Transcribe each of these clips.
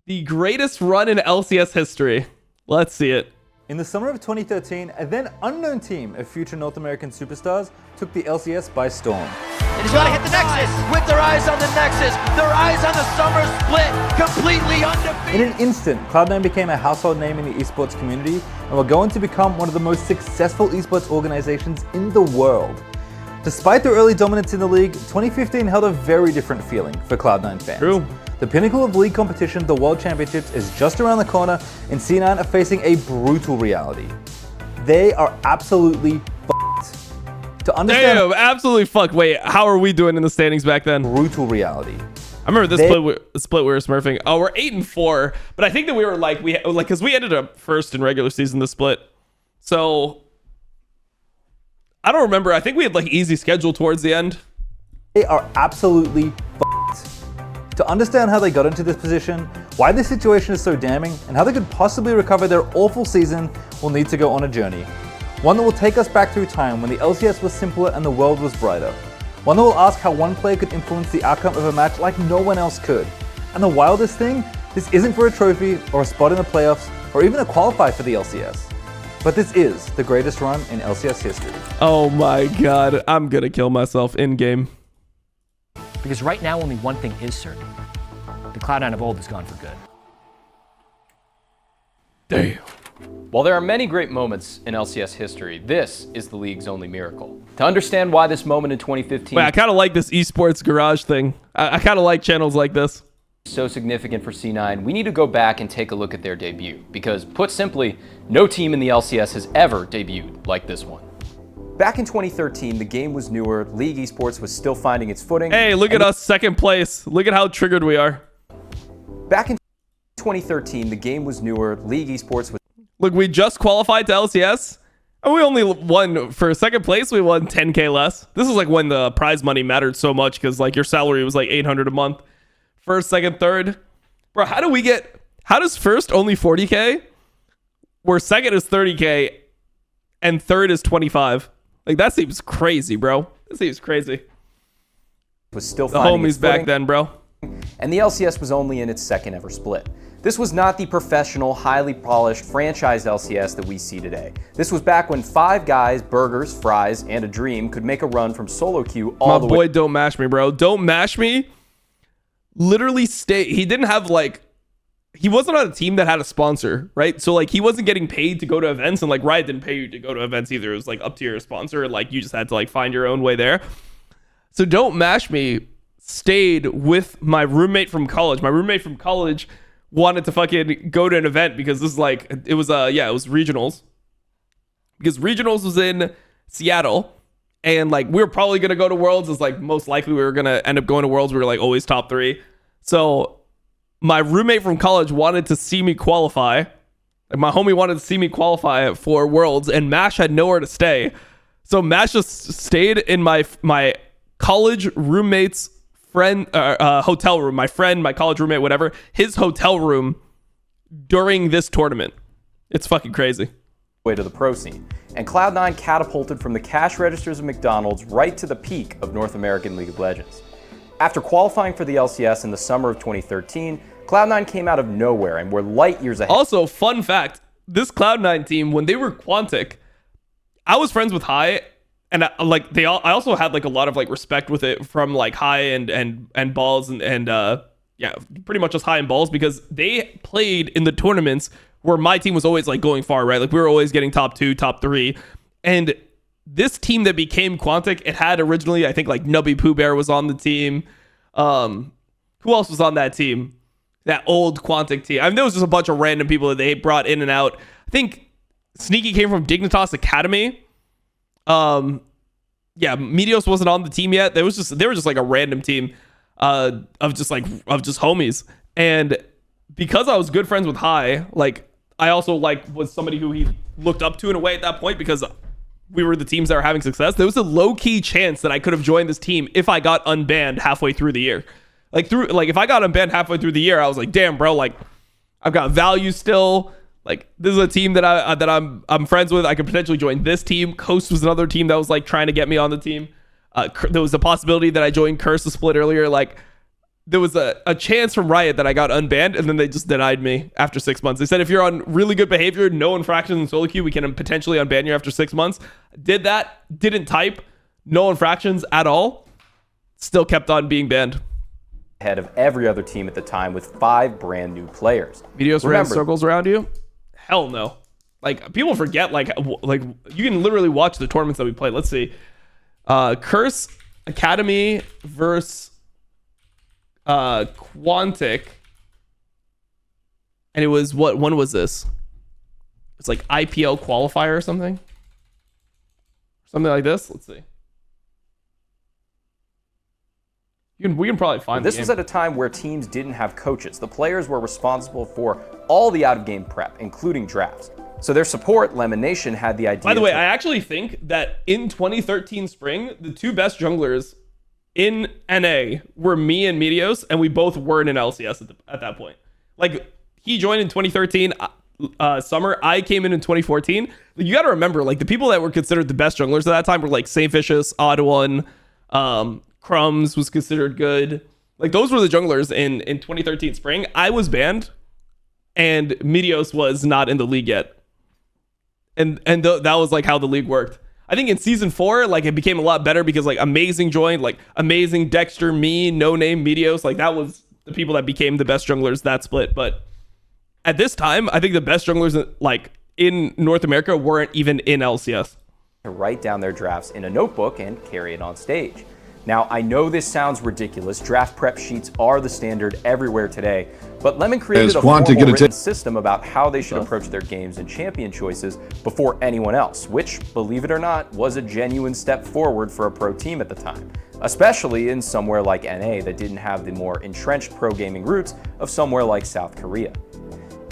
The greatest run in LCS history. Let's see it. In the summer of 2013, a then unknown team of future North American superstars took the LCS by storm. And he's got to hit the Nexus with their eyes on the Nexus, their eyes on the summer split, completely undefeated. In an instant, Cloud9 became a household name in the esports community and were going to become one of the most successful esports organizations in the world. Despite their early dominance in the league, 2015 held a very different feeling for Cloud9 fans. True. The pinnacle of league competition, the World Championships, is just around the corner, and C9 are facing a brutal reality. They are absolutely f***ed. To understand Damn, absolutely fucked. Wait, how are we doing in the standings back then? brutal reality. I remember this split we were smurfing. Oh, we're 8-4, but I think that we were because we ended up first in regular season the split. So I don't remember. I think we had like easy schedule towards the end. They are absolutely f***ed. To understand how they got into this position, why this situation is so damning, and how they could possibly recover their awful season, we'll need to go on a journey. One that will take us back through time when the LCS was simpler and the world was brighter. One that will ask how one player could influence the outcome of a match like no one else could. And the wildest thing, this isn't for a trophy or a spot in the playoffs or even a qualify for the LCS. But this is the greatest run in LCS history. Oh my god, I'm gonna kill myself in game. Because right now, only one thing is certain. The Cloud9 of old is gone for good. Damn. While there are many great moments in LCS history, this is the league's only miracle. To understand why this moment in 2015 Wait, I kind of like this esports garage thing. I kind of like channels like this. is so significant for C9, we need to go back and take a look at their debut. Because, put simply, no team in the LCS has ever debuted like this one. Back in 2013, the game was newer, League Esports was still finding its footing. Hey, look at us, second place. Look at how triggered we are. Back in 2013, the game was newer, League Esports was... Look, we just qualified to LCS, and we only won, for second place, we won 10K less. This is like when the prize money mattered so much, because like your salary was like 800 a month. First, second, third. Bro, how does first only 40K, where second is 30K, and third is 25? Like, that seems crazy, bro. That seems crazy. Was still The finding its homies back footing, then, bro. and the LCS was only in its second ever split. This was not the professional, highly polished, franchised LCS that we see today. This was back when 5 guys, burgers, fries, and a dream could make a run from solo queue all the way. My boy, Don't Mash Me, bro. Don't Mash Me literally he didn't have like, he wasn't on a team that had a sponsor, right? So like he wasn't getting paid to go to events, and like Riot didn't pay you to go to events either. It was like up to your sponsor, and like you just had to like find your own way there. So Don't Mash Me stayed with my roommate from college. My roommate from college wanted to fucking go to an event because this is like, it was regionals. Because regionals was in Seattle, and like we were probably gonna go to Worlds. It's like most likely we were gonna end up going to Worlds. We were like always top 3. So my roommate from college wanted to see me qualify. Like my homie wanted to see me qualify for Worlds, and Mash had nowhere to stay. So Mash just stayed in my college roommate's friend hotel room. My college roommate, whatever, his hotel room during this tournament. It's fucking crazy. Way to the pro scene. And Cloud9 catapulted from the cash registers of McDonald's right to the peak of North American League of Legends. After qualifying for the LCS in the summer of 2013, Cloud9 came out of nowhere and were light years ahead. Also, fun fact, this Cloud9 team, when they were Quantic, I was friends with High, and I also had like a lot of like respect with it from like High and Balls and yeah, pretty much just High and Balls, because they played in the tournaments where my team was always like going far, right? Like we were always getting top 2, top 3. And this team that became Quantic, it had originally, I think like Nubby Pooh Bear was on the team. Who else was on that team? That old Quantic team. I mean, there was just a bunch of random people that they brought in and out. I think Sneaky came from Dignitas Academy. Yeah, Meteos wasn't on the team yet. They were just like a random team of just homies. And because I was good friends with High, like I also like was somebody who he looked up to in a way at that point, because we were the teams that were having success. There was a low-key chance that I could have joined this team if I got unbanned halfway through the year. Like if I got unbanned halfway through the year, I was like, damn, bro, like I've got value still. Like this is a team that I'm friends with. I could potentially join this team. Coast was another team that was like trying to get me on the team. There was a possibility that I joined Curse the Split earlier. Like there was a chance from Riot that I got unbanned, and then they just denied me after 6 months. They said, if you're on really good behavior, no infractions in solo queue, we can potentially unban you after 6 months. Did that, didn't type, no infractions at all, still kept on being banned. Ahead of every other team at the time with 5 brand new players. Videos ran circles around you? Hell no. Like, people forget, like you can literally watch the tournaments that we played. Let's see. Curse Academy versus Quantic. And it was, what one was this? It's like IPL qualifier or something. Something like this. Let's see. We can probably find this was at a time where teams didn't have coaches. The players were responsible for all the out-of-game prep, including drafts. So their support, Lemon Nation, had the idea. By the way, I actually think that in 2013 spring, the 2 best junglers in NA were me and Meteos, and we both weren't in LCS at that point. Like, he joined in 2013 summer. I came in 2014. You got to remember, like, the people that were considered the best junglers at that time were like Saintficious, Odd One, Crumbs was considered good. Like, those were the junglers in 2013 spring. I was banned, and Meteos was not in the league yet. And that was like how the league worked. I think in season 4, like, it became a lot better because like Amazing joined, like Amazing, Dexter, me, No Name, Meteos. Like, that was the people that became the best junglers that split. But at this time, I think the best junglers like in North America weren't even in LCS. To write down their drafts in a notebook and carry it on stage. Now, I know this sounds ridiculous. Draft prep sheets are the standard everywhere today, but Lemon created a formal written system about how they should approach their games and champion choices before anyone else, which, believe it or not, was a genuine step forward for a pro team at the time, especially in somewhere like NA that didn't have the more entrenched pro gaming roots of somewhere like South Korea.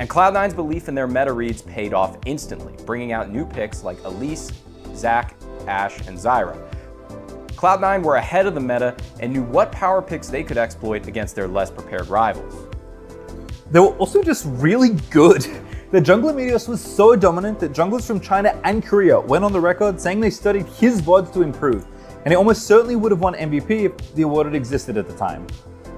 And Cloud9's belief in their meta reads paid off instantly, bringing out new picks like Elise, Zac, Ashe, and Zyra. Cloud9 were ahead of the meta and knew what power picks they could exploit against their less prepared rivals. They were also just really good. The jungler Meteos was so dominant that junglers from China and Korea went on the record saying they studied his VODs to improve, and he almost certainly would have won MVP if the award had existed at the time.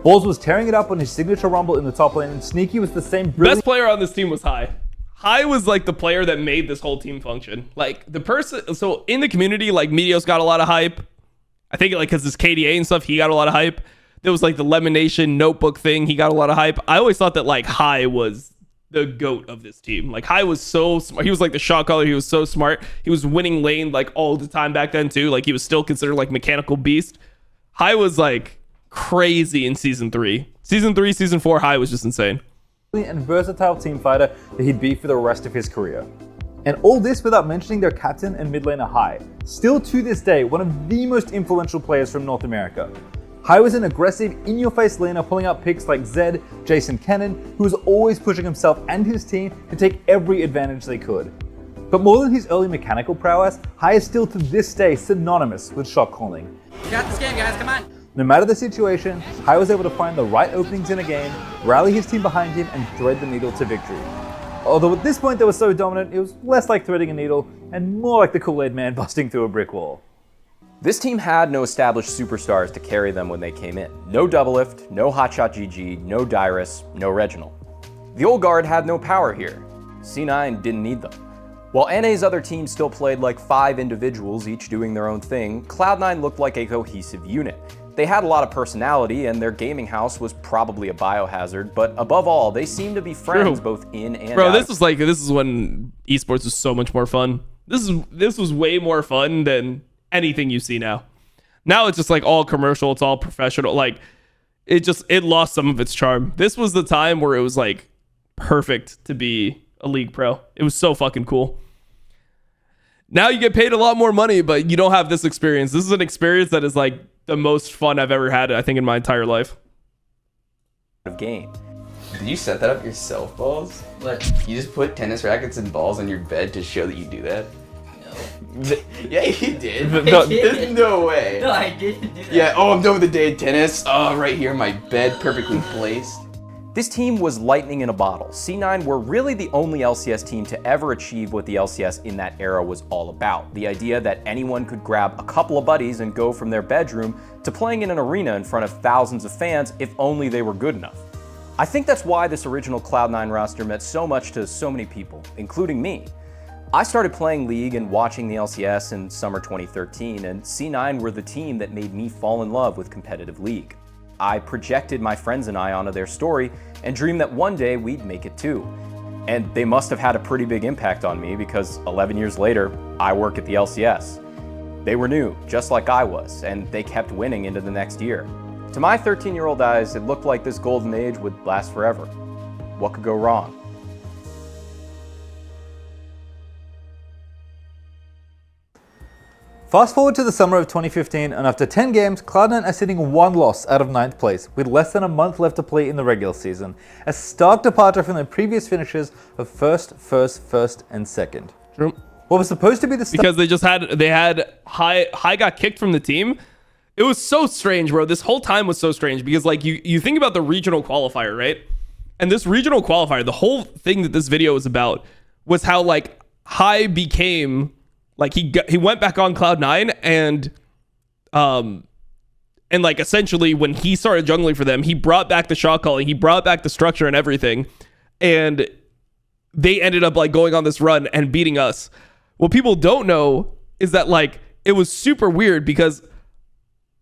Balls was tearing it up on his signature rumble in the top lane, and Sneaky was the same brilliant. Best player on this team was High. High was like the player that made this whole team function. Like, the person, so in the community, like, Meteos got a lot of hype. I think, like, because his KDA and stuff, he got a lot of hype. There was like the Lemon Nation notebook thing. He got a lot of hype. I always thought that like High was the GOAT of this team. Like, High was so smart. He was like the shot caller. He was so smart. He was winning lane like all the time back then too. Like, he was still considered like mechanical beast. High was like crazy in season 3. Season 3, season 4, High was just insane. And versatile team fighter that he'd be for the rest of his career. And all this without mentioning their captain and mid laner High. Still to this day, one of the most influential players from North America. High was an aggressive, in-your-face laner pulling out picks like Zed, Jason Cannon, who was always pushing himself and his team to take every advantage they could. But more than his early mechanical prowess, High is still to this day synonymous with shot calling. Got this game, guys, come on! No matter the situation, High was able to find the right openings in a game, rally his team behind him, and thread the needle to victory. Although at this point they were so dominant, it was less like threading a needle and more like the Kool-Aid Man busting through a brick wall. This team had no established superstars to carry them when they came in. No Doublelift, no Hotshot GG, no Dyrus, no Reginald. The old guard had no power here. C9 didn't need them. While NA's other teams still played like 5 individuals, each doing their own thing, Cloud9 looked like a cohesive unit. They had a lot of personality, and their gaming house was probably a biohazard, but above all, they seemed to be friends both in and out. This is when esports was so much more fun. This was way more fun than anything you see now. Now it's just like all commercial, it's all professional. Like, it lost some of its charm. This was the time where it was like perfect to be a league pro. It was so fucking cool. Now you get paid a lot more money, but you don't have this experience. This is an experience that is like the most fun I've ever had, I think, in my entire life. Game. Did you set that up yourself, Balls? What? You just put tennis rackets and balls on your bed to show that you do that? No. Yeah, you did. No, There's no way. No, I didn't do that. Yeah, oh, I'm done with the day of tennis. Oh, right here, my bed, perfectly placed. This team was lightning in a bottle. C9 were really the only LCS team to ever achieve what the LCS in that era was all about. The idea that anyone could grab a couple of buddies and go from their bedroom to playing in an arena in front of thousands of fans if only they were good enough. I think that's why this original Cloud9 roster meant so much to so many people, including me. I started playing League and watching the LCS in summer 2013, and C9 were the team that made me fall in love with competitive League. I projected my friends and I onto their story and dreamed that one day we'd make it too. And they must have had a pretty big impact on me because 11 years later, I work at the LCS. They were new, just like I was, and they kept winning into the next year. To my 13-year-old eyes, it looked like this golden age would last forever. What could go wrong? Fast forward to the summer of 2015, and after 10 games, Cloud9 are sitting one loss out of 9th place, with less than a month left to play in the regular season. A stark departure from their previous finishes of first, and second. True. What was supposed to be the because they had High got kicked from the team. It was so strange, bro. This whole time was so strange because like you think about the regional qualifier, right? And this regional qualifier, the whole thing that this video was about was how like High became like he went back on Cloud9 and like essentially when he started jungling for them, he brought back the shot calling, he brought back the structure and everything, and they ended up like going on this run and beating us. What people don't know is that like it was super weird because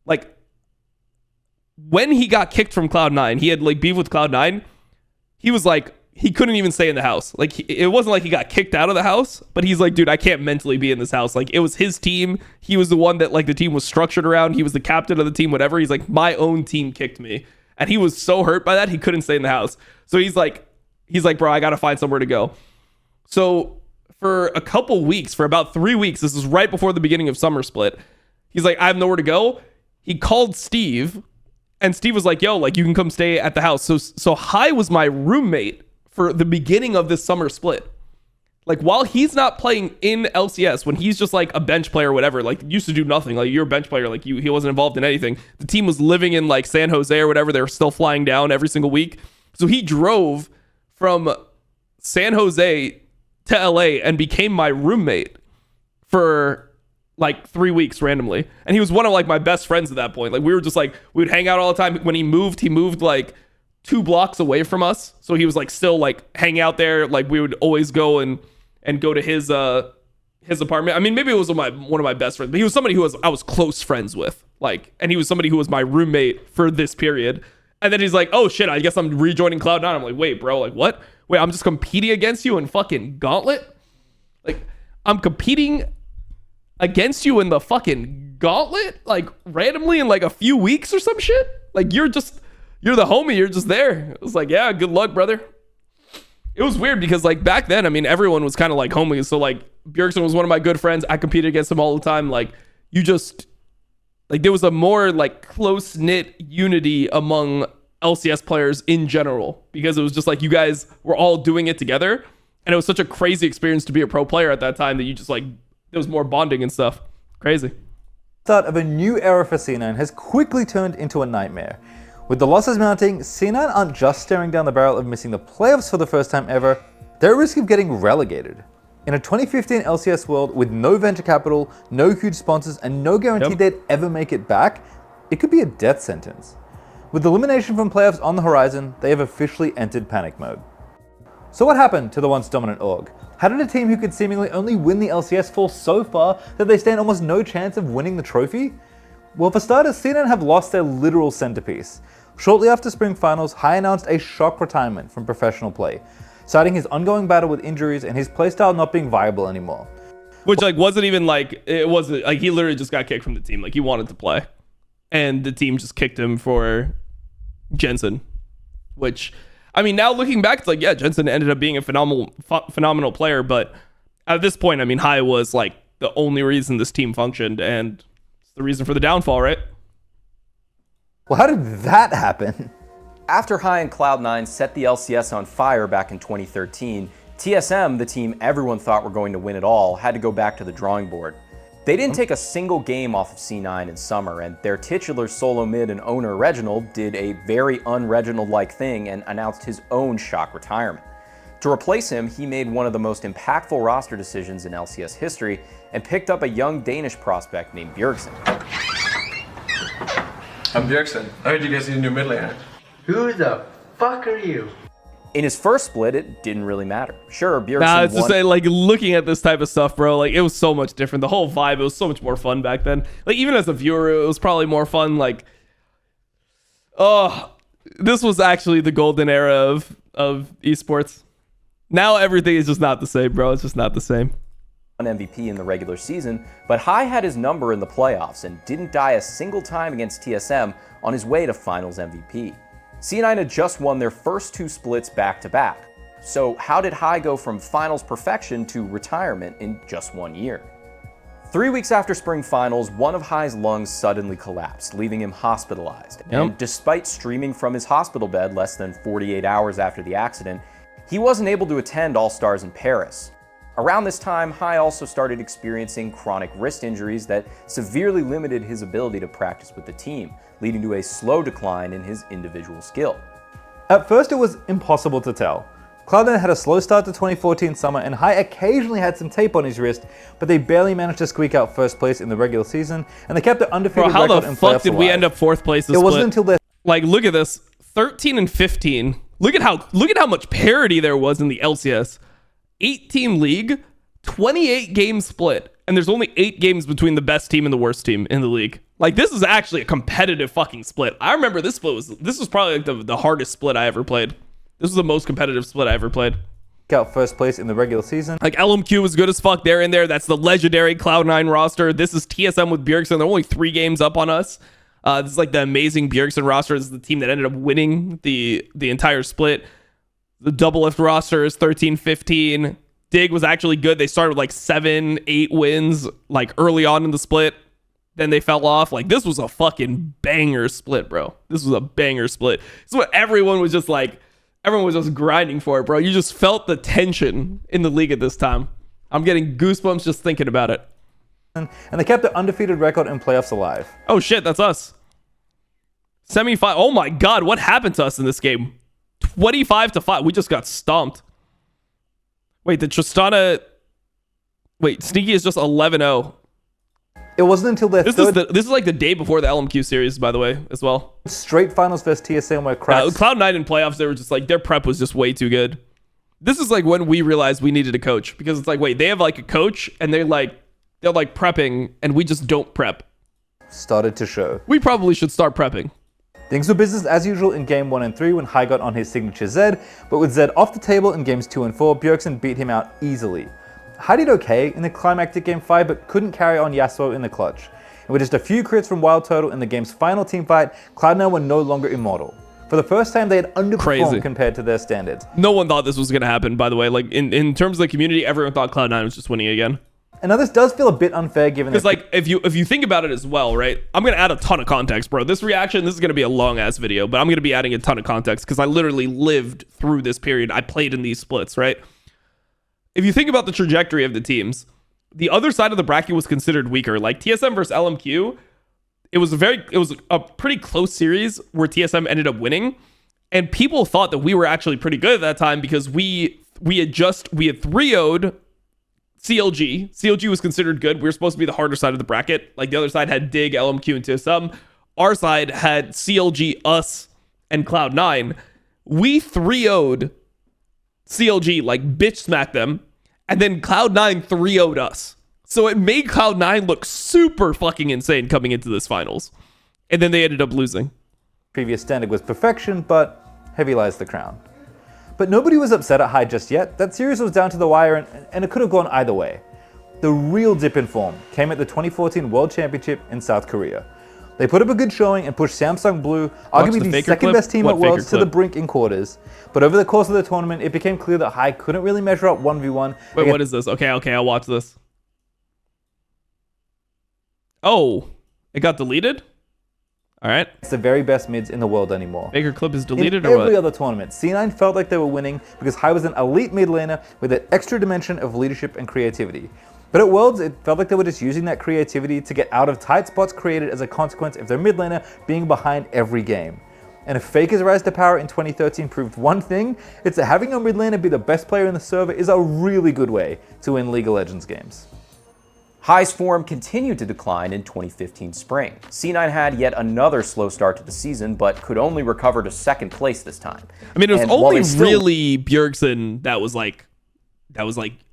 like when he got kicked from Cloud9, he had like beef with Cloud9. He was like, he couldn't even stay in the house. Like it wasn't like he got kicked out of the house, but he's like, dude, I can't mentally be in this house. Like it was his team. He was the one that like the team was structured around. He was the captain of the team, whatever. He's like, my own team kicked me. And he was so hurt by that, he couldn't stay in the house. So he's like, bro, I got to find somewhere to go. So for a couple weeks, for about 3 weeks, this is right before the beginning of summer split. He's like, I have nowhere to go. He called Steve and Steve was like, yo, like you can come stay at the house. So High was my roommate for the beginning of this summer split. Like while he's not playing in LCS, when he's just like a bench player or whatever, like used to do nothing, like you're a bench player, like he wasn't involved in anything. The team was living in like San Jose or whatever. They were still flying down every single week. So he drove from San Jose to LA and became my roommate for like 3 weeks randomly. And he was one of like my best friends at that point. Like we were just like, we would hang out all the time. When he moved like 2 blocks away from us. So he was like still like hang out there. Like we would always go and go to his apartment. I mean, maybe it was one of my best friends, but he was somebody I was close friends with. Like, and he was somebody who was my roommate for this period. And then he's like, oh shit, I guess I'm rejoining Cloud9. I'm like, wait, bro, like what? Wait, I'm just competing against you in fucking Gauntlet? Like, I'm competing against you in the fucking Gauntlet? Like, randomly in like a few weeks or some shit? Like, you're the homie, you're just there. It was like, yeah, good luck, brother. It was weird because like back then, I mean, everyone was kind of like homies. So like Bjergsen was one of my good friends. I competed against him all the time. Like you just, like there was a more like close-knit unity among LCS players in general because it was just like you guys were all doing it together. And it was such a crazy experience to be a pro player at that time that you just like, there was more bonding and stuff. Crazy. Start of a new era for C9 has quickly turned into a nightmare. With the losses mounting, C9 aren't just staring down the barrel of missing the playoffs for the first time ever, they're at risk of getting relegated. In a 2015 LCS world with no venture capital, no huge sponsors, and no guarantee they'd ever make it back, it could be a death sentence. With elimination from playoffs on the horizon, they have officially entered panic mode. So what happened to the once dominant org? How did a team who could seemingly only win the LCS fall so far that they stand almost no chance of winning the trophy? Well, for starters, C9 have lost their literal centerpiece. Shortly after spring finals, High announced a shock retirement from professional play, citing his ongoing battle with injuries and his playstyle not being viable anymore. Which like wasn't even like, it wasn't like he literally just got kicked from the team. Like he wanted to play and the team just kicked him for Jensen, which I mean, now looking back, it's like, yeah, Jensen ended up being a phenomenal player. But at this point, I mean, High was like the only reason this team functioned and it's the reason for the downfall, right? Well, how did that happen? After High and Cloud9 set the LCS on fire back in 2013, TSM, the team everyone thought were going to win it all, had to go back to the drawing board. They didn't take a single game off of C9 in summer, and their titular solo mid and owner Reginald did a very un-Reginald-like thing and announced his own shock retirement. To replace him, he made one of the most impactful roster decisions in LCS history and picked up a young Danish prospect named Bjergsen. I'm Bjergsen. I heard you guys need a new mid laner. Who the fuck are you? In his first split, it didn't really matter. Sure, Bjergsen Nah, it's won. just like looking at this type of stuff, bro. Like it was so much different. The whole vibe, it was so much more fun back then. Like even as a viewer, it was probably more fun. Like, oh, this was actually the golden era of esports. Now everything is just not the same, bro. It's just not the same. MVP in the regular season, but Hai had his number in the playoffs and didn't die a single time against TSM on his way to finals MVP. C9 had just won their first 2 splits back-to-back. So how did Hai go from finals perfection to retirement in just 1 year? 3 weeks after spring finals, one of Hai's lungs suddenly collapsed, leaving him hospitalized. And despite streaming from his hospital bed less than 48 hours after the accident, he wasn't able to attend All-Stars in Paris. Around this time, Hai also started experiencing chronic wrist injuries that severely limited his ability to practice with the team, leading to a slow decline in his individual skill. At first, it was impossible to tell. Cloud9 had a slow start to 2014 summer, and Hai occasionally had some tape on his wrist, but they barely managed to squeak out first place in the regular season, and they kept their undefeated Bro, how record the in fuck playoffs did we alive. end up 4th place this It split? wasn't until their Like, look at this. 13 and 15. Look at how much parity there was in the LCS. 8-team league, 28 game split, and there's only 8 games between the best team and the worst team in the league. Like, this is actually a competitive fucking split. I remember this was probably like the hardest split I ever played. This was the most competitive split I ever played. out first place in the regular season. Like, LMQ was good as fuck. They're in there. That's the legendary Cloud9 roster. This is TSM with Bjergsen. They're only 3 games up on us. This is like the amazing Bjergsen roster. This is the team that ended up winning the entire split. The double lift roster is 13-15. Dig was actually good. They started with like 7-8 wins like early on in the split. Then they fell off. Like, this was a fucking banger split, bro. This was a banger split. This is what everyone was just like. Everyone was just grinding for it, bro. You just felt the tension in the league at this time. I'm getting goosebumps just thinking about it. And they kept their undefeated record in playoffs alive. Oh shit, that's us. Semi-final. Oh my god, what happened to us in this game? 25-5. We just got stomped. Wait, the Tristana. Wait, Sneaky is just 11-0. It wasn't until their This is like the day before the LMQ series, by the way, as well. straight finals versus TSM where cracks. Cloud9 in playoffs, they were just like, their prep was just way too good. This is like when we realized we needed a coach, because it's like, wait, they have like a coach and they're like prepping, and we just don't prep. started to show. We probably should start prepping. Things were business as usual in game 1 and 3 when Hai got on his signature Zed, but with Zed off the table in games 2 and 4, Bjergsen beat him out easily. Hai did okay in the climactic game 5, but couldn't carry on Yasuo in the clutch. And with just a few crits from Wild Turtle in the game's final teamfight, Cloud9 were no longer immortal. For the first time, they had underperformed Crazy. compared to their standards. No one thought this was going to happen, by the way. Like, in terms of the community, everyone thought Cloud9 was just winning again. And now this does feel a bit unfair given Because, that like, if you think about it as well, right? I'm going to add a ton of context, bro. This reaction, this is going to be a long-ass video, but I'm going to be adding a ton of context because I literally lived through this period. I played in these splits, right? If you think about the trajectory of the teams, the other side of the bracket was considered weaker. Like, TSM versus LMQ, it was a pretty close series where TSM ended up winning, and people thought that we were actually pretty good at that time because we had 3-0'd CLG. CLG was considered good. We were supposed to be the harder side of the bracket. Like, the other side had Dig, LMQ, and TSM. Our side had CLG, us, and Cloud9. We 3-0'd CLG, like, bitch smacked them, and then Cloud9 3-0'd us. So it made Cloud9 look super fucking insane coming into this finals. And then they ended up losing. previous standard was perfection, but heavy lies the crown. But nobody was upset at Hai just yet. That series was down to the wire, and it could have gone either way. The real dip in form came at the 2014 World Championship in South Korea. They put up a good showing and pushed Samsung Blue, arguably the second best team at Worlds, to the brink in quarters. But over the course of the tournament, it became clear that Hai couldn't really measure up 1v1. Wait, what is this? Okay, I'll watch this. Oh, it got deleted? All right. It's the very best mids in the world anymore. Faker clip is deleted in or what? every other tournament, C9 felt like they were winning because Hai was an elite mid laner with an extra dimension of leadership and creativity. But at Worlds, it felt like they were just using that creativity to get out of tight spots created as a consequence of their mid laner being behind every game. And if Faker's rise to power in 2013 proved one thing, it's that having your mid laner be the best player in the server is a really good way to win League of Legends games. High's form continued to decline in 2015 spring. C9 had yet another slow start to the season, but could only recover to second place this time. I mean, it was And while only they still really Bjergsen that was like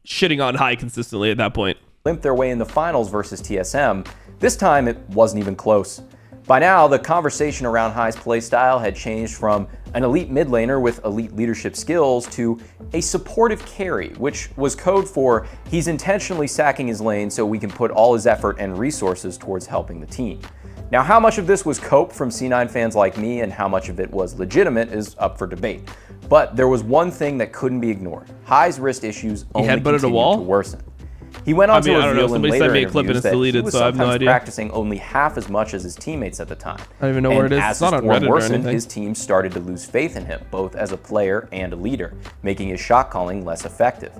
shitting on High consistently at that point. limped their way in the finals versus TSM, this time it wasn't even close. By now, the conversation around High's playstyle had changed from an elite mid laner with elite leadership skills to a supportive carry, which was code for he's intentionally sacking his lane so we can put all his effort and resources towards helping the team. Now, how much of this was cope from C9 fans like me and how much of it was legitimate is up for debate. But there was one thing that couldn't be ignored. High's wrist issues only continued to worsen. He went on to reveal in later interviews that he was sometimes practicing only half as much as his teammates at the time. I don't even know where it is. As his form worsened, his team started to lose faith in him, both as a player and a leader, making his shot calling less effective.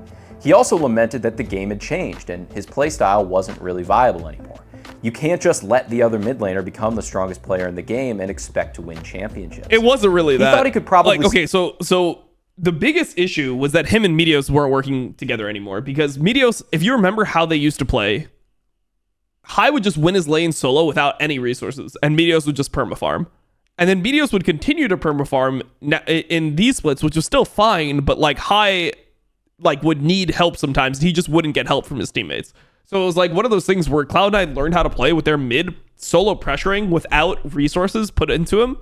He also lamented that the game had changed and his playstyle wasn't really viable anymore. You can't just let the other mid laner become the strongest player in the game and expect to win championships. It wasn't really that. He thought he could probably... Like, okay, so the biggest issue was that him and Meteos weren't working together anymore, because Meteos, if you remember how they used to play, High would just win his lane solo without any resources, and Meteos would just permafarm. And then Meteos would continue to permafarm in these splits, which was still fine, but like High would need help sometimes. He just wouldn't get help from his teammates. So it was like one of those things where Cloud9 learned how to play with their mid solo pressuring without resources put into him.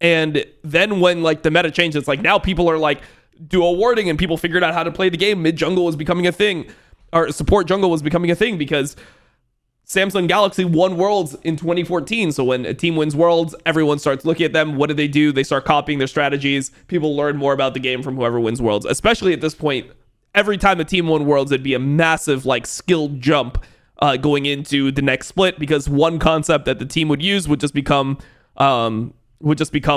And then when like the meta changed, it's like now people are like dual warding and people figured out how to play the game. Mid jungle was becoming a thing, or support jungle was becoming a thing, because Samsung Galaxy won Worlds in 2014. So when a team wins Worlds, everyone starts looking at them. What do? They start copying their strategies. People learn more about the game from whoever wins Worlds. Especially at this point, every time a team won Worlds, it'd be a massive like skill jump going into the next split, because one concept that the team would use would just become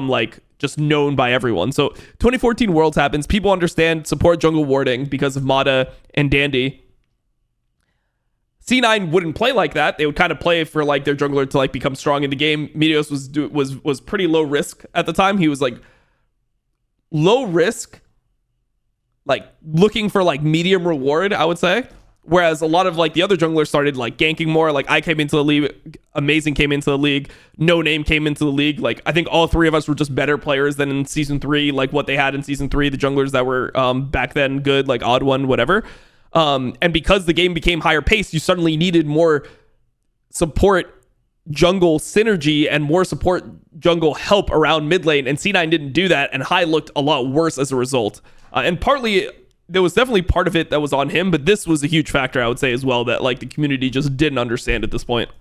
like just known by everyone. So 2014 Worlds happens. People understand support jungle warding because of Mata and Dandy. C9 wouldn't play like that. They would kind of play for like their jungler to like become strong in the game. Meteos was pretty low risk at the time. He was like low risk, like looking for like medium reward, I would say. Whereas a lot of like the other junglers started like ganking more. Like I came into the league, Amazing came into the league, No Name came into the league. Like I think all three of us were just better players than in season 3, like what they had in season 3, the junglers that were back then good, like Odd One, whatever. And because the game became higher paced, you suddenly needed more support jungle synergy and more support jungle help around mid lane. And C9 didn't do that, and High looked a lot worse as a result. And partly, there was definitely part of it that was on him, but this was a huge factor, I would say, as well, that like the community just didn't understand at this point.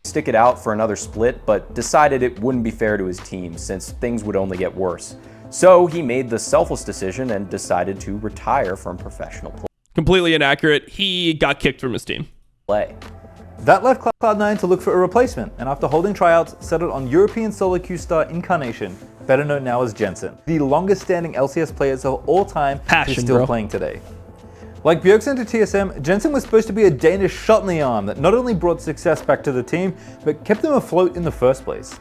Stick it out for another split, but decided it wouldn't be fair to his team since things would only get worse. So he made the selfless decision and decided to retire from professional play. Completely inaccurate. He got kicked from his team. That left Cloud9 to look for a replacement, and after holding tryouts, settled on European solo queue star Incarnation, better known now as Jensen, the longest standing LCS players of all time, who's still playing today. Like Bjergsen to TSM, Jensen was supposed to be a Danish shot in the arm that not only brought success back to the team, but kept them afloat in the first place.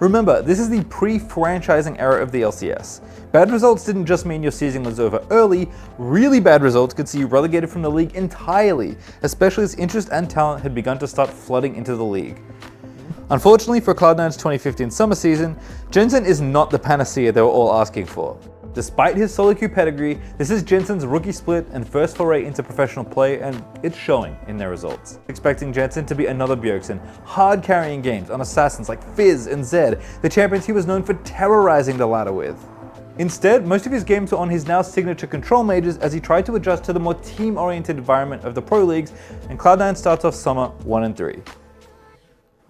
Remember, this is the pre-franchising era of the LCS. Bad results didn't just mean your season was over early, really bad results could see you relegated from the league entirely, especially as interest and talent had begun to start flooding into the league. Unfortunately for Cloud9's 2015 summer season, Jensen is not the panacea they were all asking for. Despite his solo queue pedigree, this is Jensen's rookie split and first foray into professional play, and it's showing in their results. Expecting Jensen to be another Bjergsen, hard carrying games on assassins like Fizz and Zed, the champions he was known for terrorizing the ladder with. Instead, most of his games were on his now signature control mages as he tried to adjust to the more team-oriented environment of the pro leagues, and Cloud9 starts off summer 1-3.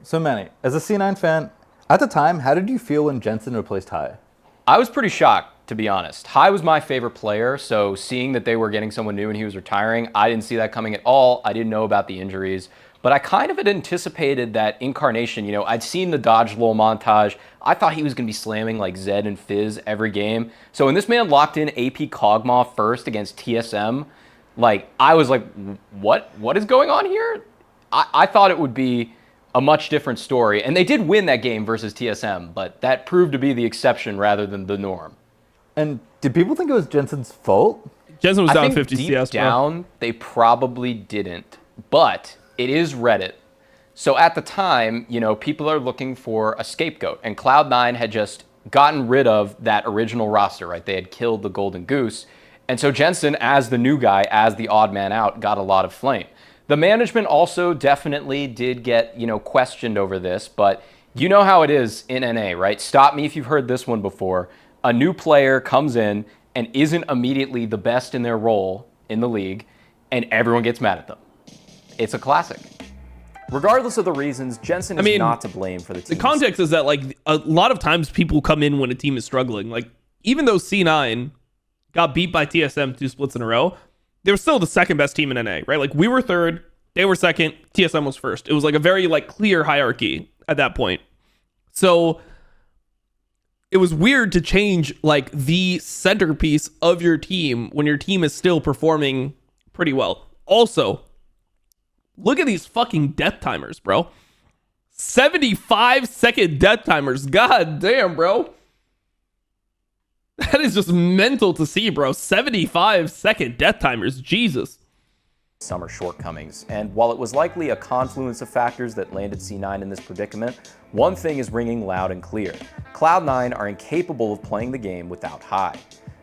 So Manny, as a C9 fan, at the time, how did you feel when Jensen replaced High? I was pretty shocked, to be honest. High was my favorite player, so seeing that they were getting someone new and he was retiring, I didn't see that coming at all. I didn't know about the injuries, but I kind of had anticipated that Incarnation, you know, I'd seen the dodge lull montage. I thought he was going to be slamming like Zed and Fizz every game. So when this man locked in AP Kog'Maw first against TSM, Like, I was like, what is going on here? I thought it would be a much different story. And they did win that game versus TSM, but that proved to be the exception rather than the norm. And did people think it was Jensen's fault? Jensen was I down think 50 deep CS, bro. down, they probably didn't. But it is Reddit. So at the time, you know, people are looking for a scapegoat. And Cloud9 had just gotten rid of that original roster, right? They had killed the Golden Goose. And so Jensen, as the new guy, as the odd man out, got a lot of flame. The management also definitely did get, you know, questioned over this, but you know how it is in NA, right? Stop me if you've heard this one before. A new player comes in and isn't immediately the best in their role in the league, and everyone gets mad at them. It's a classic. Regardless of the reasons, Jensen is not to blame for the team. The context is that, like, a lot of times people come in when a team is struggling. Like, even though C9 got beat by TSM 2 splits in a row, they were still the second best team in NA, right? Like, we were third, they were second, TSM was first. It was like a very, like, clear hierarchy at that point. So it was weird to change, like, the centerpiece of your team when your team is still performing pretty well. Also, look at these fucking death timers, bro. 75-second death timers. God damn, bro. That is just mental to see, bro. 75-second death timers. Jesus. Summer shortcomings. And while it was likely a confluence of factors that landed C9 in this predicament, one thing is ringing loud and clear. Cloud9 are incapable of playing the game without High.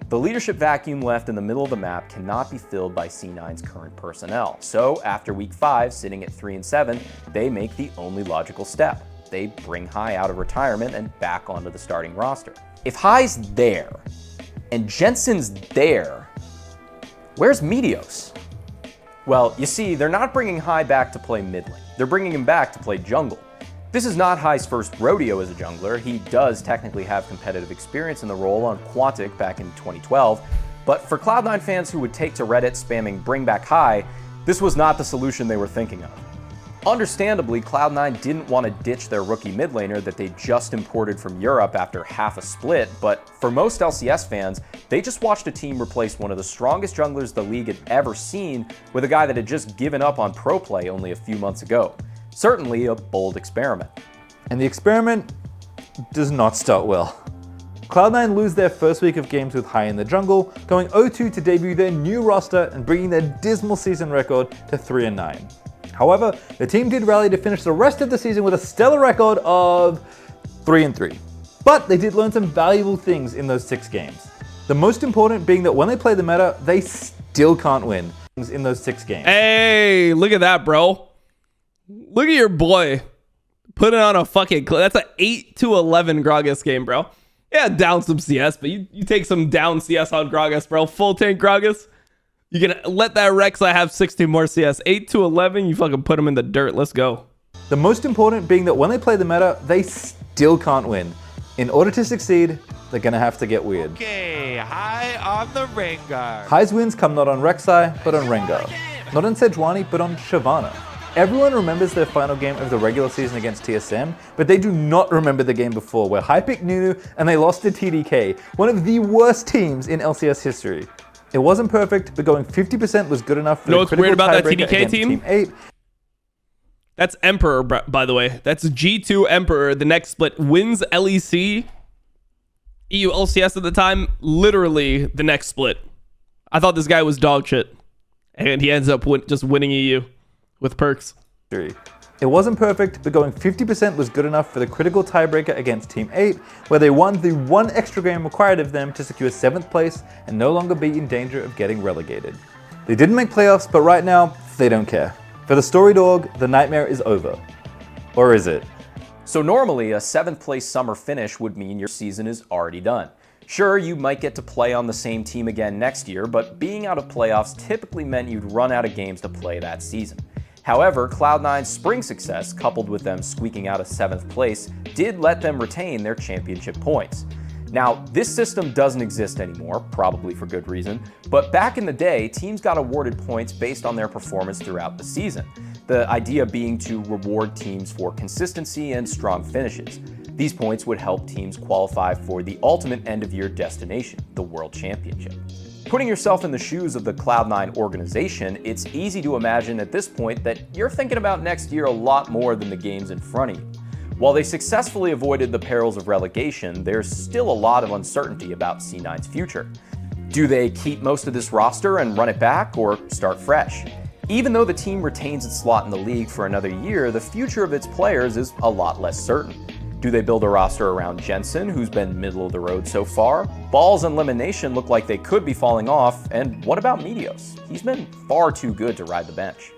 The leadership vacuum left in the middle of the map cannot be filled by C9's current personnel. So after week 5, sitting at 3-7, they make the only logical step. They bring High out of retirement and back onto the starting roster. If High's there, and Jensen's there, where's Meteos? Well, you see, they're not bringing High back to play mid lane. They're bringing him back to play jungle. This is not High's first rodeo as a jungler. He does technically have competitive experience in the role on Quantic back in 2012, but for Cloud9 fans who would take to Reddit spamming bring back High, this was not the solution they were thinking of. Understandably, Cloud9 didn't want to ditch their rookie mid laner that they just imported from Europe after half a split, but for most LCS fans, they just watched a team replace one of the strongest junglers the league had ever seen with a guy that had just given up on pro play only a few months ago. Certainly a bold experiment. And the experiment does not start well. Cloud9 lose their first week of games with High in the jungle, going 0-2 to debut their new roster and bringing their dismal season record to 3-9. However, the team did rally to finish the rest of the season with a stellar record of 3-3. But they did learn some valuable things in those 6 games. The most important being that when they play the meta, they still can't win in those 6 games. Hey, look at that, bro. Look at your boy putting on a fucking clip. That's an 8-11 Gragas game, bro. Yeah, down some CS, but you take some down CS on Gragas, bro. Full tank Gragas. You can let that Rek'Sai have 16 more CS. 8-11, you fucking put him in the dirt. Let's go. The most important being that when they play the meta, they still can't win. In order to succeed, they're gonna have to get weird. Okay, High on the Rengar. High's wins come not on Rek'Sai, but on Rengar. Not on Sejuani, but on Shyvana. Everyone remembers their final game of the regular season against TSM, but they do not remember the game before, where High picked Nunu and they lost to TDK, one of the worst teams in LCS history. It wasn't perfect, but going 50% was good enough for you know the what's critical weird about that tiebreaker TDK against team? Team 8. That's Emperor, by the way. That's G2 Emperor. The next split wins LEC. EU LCS at the time. Literally the next split. I thought this guy was dog shit. And he ends up just winning EU with perks. It wasn't perfect, but going 50% was good enough for the critical tiebreaker against Team 8, where they won the one extra game required of them to secure 7th place and no longer be in danger of getting relegated. They didn't make playoffs, but right now, they don't care. For the Story Dog, the nightmare is over. Or is it? So normally, a 7th place summer finish would mean your season is already done. Sure, you might get to play on the same team again next year, but being out of playoffs typically meant you'd run out of games to play that season. However, Cloud9's spring success, coupled with them squeaking out a 7th place, did let them retain their championship points. Now, this system doesn't exist anymore, probably for good reason, but back in the day, teams got awarded points based on their performance throughout the season. The idea being to reward teams for consistency and strong finishes. These points would help teams qualify for the ultimate end-of-year destination, the World Championship. Putting yourself in the shoes of the Cloud9 organization, it's easy to imagine at this point that you're thinking about next year a lot more than the games in front of you. While they successfully avoided the perils of relegation, there's still a lot of uncertainty about C9's future. Do they keep most of this roster and run it back, or start fresh? Even though the team retains its slot in the league for another year, the future of its players is a lot less certain. Do they build a roster around Jensen, who's been middle of the road so far? Balls and Elimination look like they could be falling off, and what about Meteos? He's been far too good to ride the bench.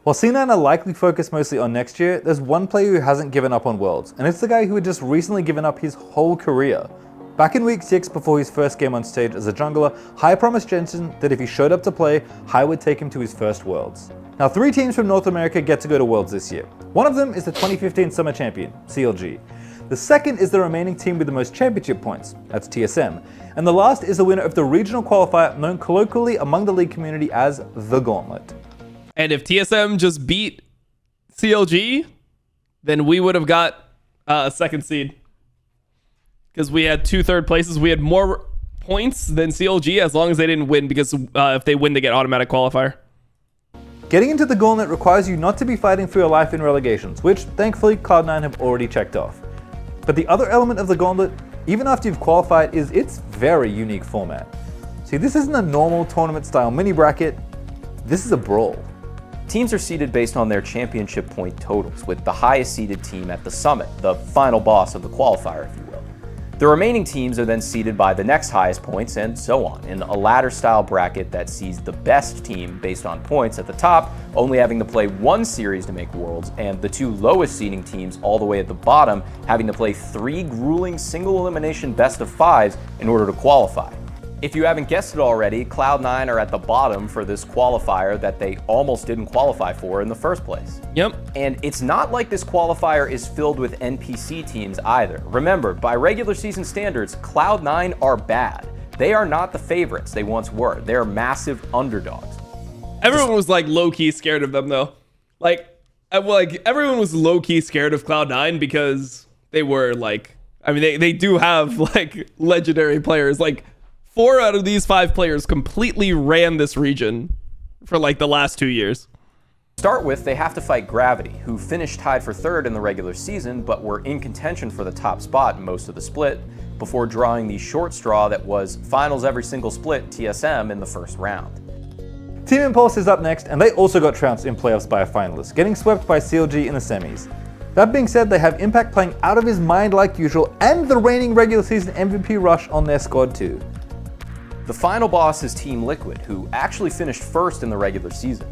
While C9 are likely focused mostly on next year, there's one player who hasn't given up on Worlds, and it's the guy who had just recently given up his whole career. Back in week 6 before his first game on stage as a jungler, Hai promised Jensen that if he showed up to play, Hai would take him to his first Worlds. Now 3 teams from North America get to go to Worlds this year. One of them is the 2015 Summer Champion, CLG. The second is the remaining team with the most championship points, that's TSM. And the last is the winner of the regional qualifier known colloquially among the league community as the Gauntlet. And if TSM just beat CLG, then we would have got a second seed. Because we had 2 third places. We had more points than CLG as long as they didn't win, because if they win, they get automatic qualifier. Getting into the Gauntlet requires you not to be fighting for your life in relegations, which thankfully Cloud9 have already checked off. But the other element of the Gauntlet, even after you've qualified, is its very unique format. See, this isn't a normal tournament style mini bracket, this is a brawl. Teams are seeded based on their championship point totals, with the highest seeded team at the summit, the final boss of the qualifier, if you will. The remaining teams are then seeded by the next highest points, and so on, in a ladder-style bracket that sees the best team based on points at the top only having to play 1 series to make Worlds, and the 2 lowest seeding teams all the way at the bottom having to play 3 grueling single-elimination best-of-5s in order to qualify. If you haven't guessed it already, Cloud9 are at the bottom for this qualifier that they almost didn't qualify for in the first place. Yep. And it's not like this qualifier is filled with NPC teams either. Remember, by regular season standards, Cloud9 are bad. They are not the favorites they once were. They're massive underdogs. Everyone was like low-key scared of them though. Like everyone was low-key scared of Cloud9 because they were like, I mean, they do have like legendary players. Like 4 out of these 5 players completely ran this region for like the last 2 years. Start with, they have to fight Gravity, who finished tied for 3rd in the regular season, but were in contention for the top spot in most of the split, before drawing the short straw that was finals every single split TSM in the first round. Team Impulse is up next, and they also got trounced in playoffs by a finalist, getting swept by CLG in the semis. That being said, they have Impact playing out of his mind like usual, and the reigning regular season MVP Rush on their squad too. The final boss is Team Liquid, who actually finished 1st in the regular season.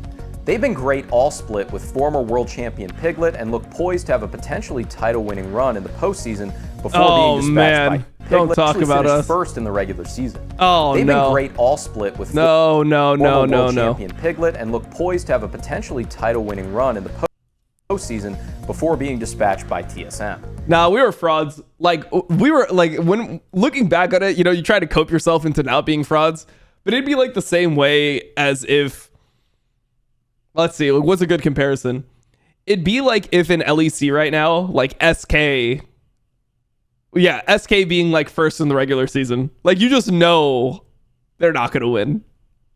They've been great all split with former world champion Piglet and look poised to have a potentially title-winning run in the postseason before being dispatched by Piglet. Don't talk about us. 1st in the regular season. They've been great all split with former world champion Piglet and look poised to have a potentially title-winning run in the postseason before being dispatched by TSM. Nah, we were frauds. Like, we were like, when looking back at it, you know, you try to cope yourself into not being frauds, but it'd be like the same way as if, let's see, what's a good comparison? It'd be like if in LEC right now, like SK being like 1st in the regular season. Like, you just know they're not going to win.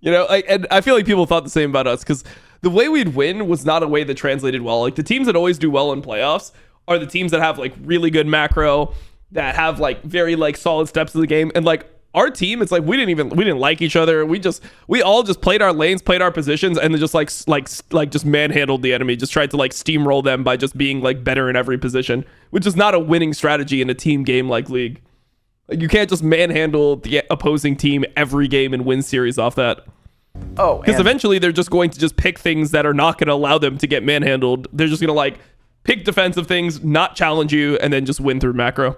You know, like, and I feel like people thought the same about us because the way we'd win was not a way that translated well. Like, the teams that always do well in playoffs are the teams that have like really good macro, that have like very like solid steps of the game. And like our team, it's like we didn't like each other. We all just played our lanes, played our positions, and then just just manhandled the enemy. Just tried to like steamroll them by just being like better in every position, which is not a winning strategy in a team game like League. Like, you can't just manhandle the opposing team every game and win series off that. Oh, because eventually they're just going to just pick things that are not going to allow them to get manhandled. They're just going to like pick defensive things, not challenge you, and then just win through macro.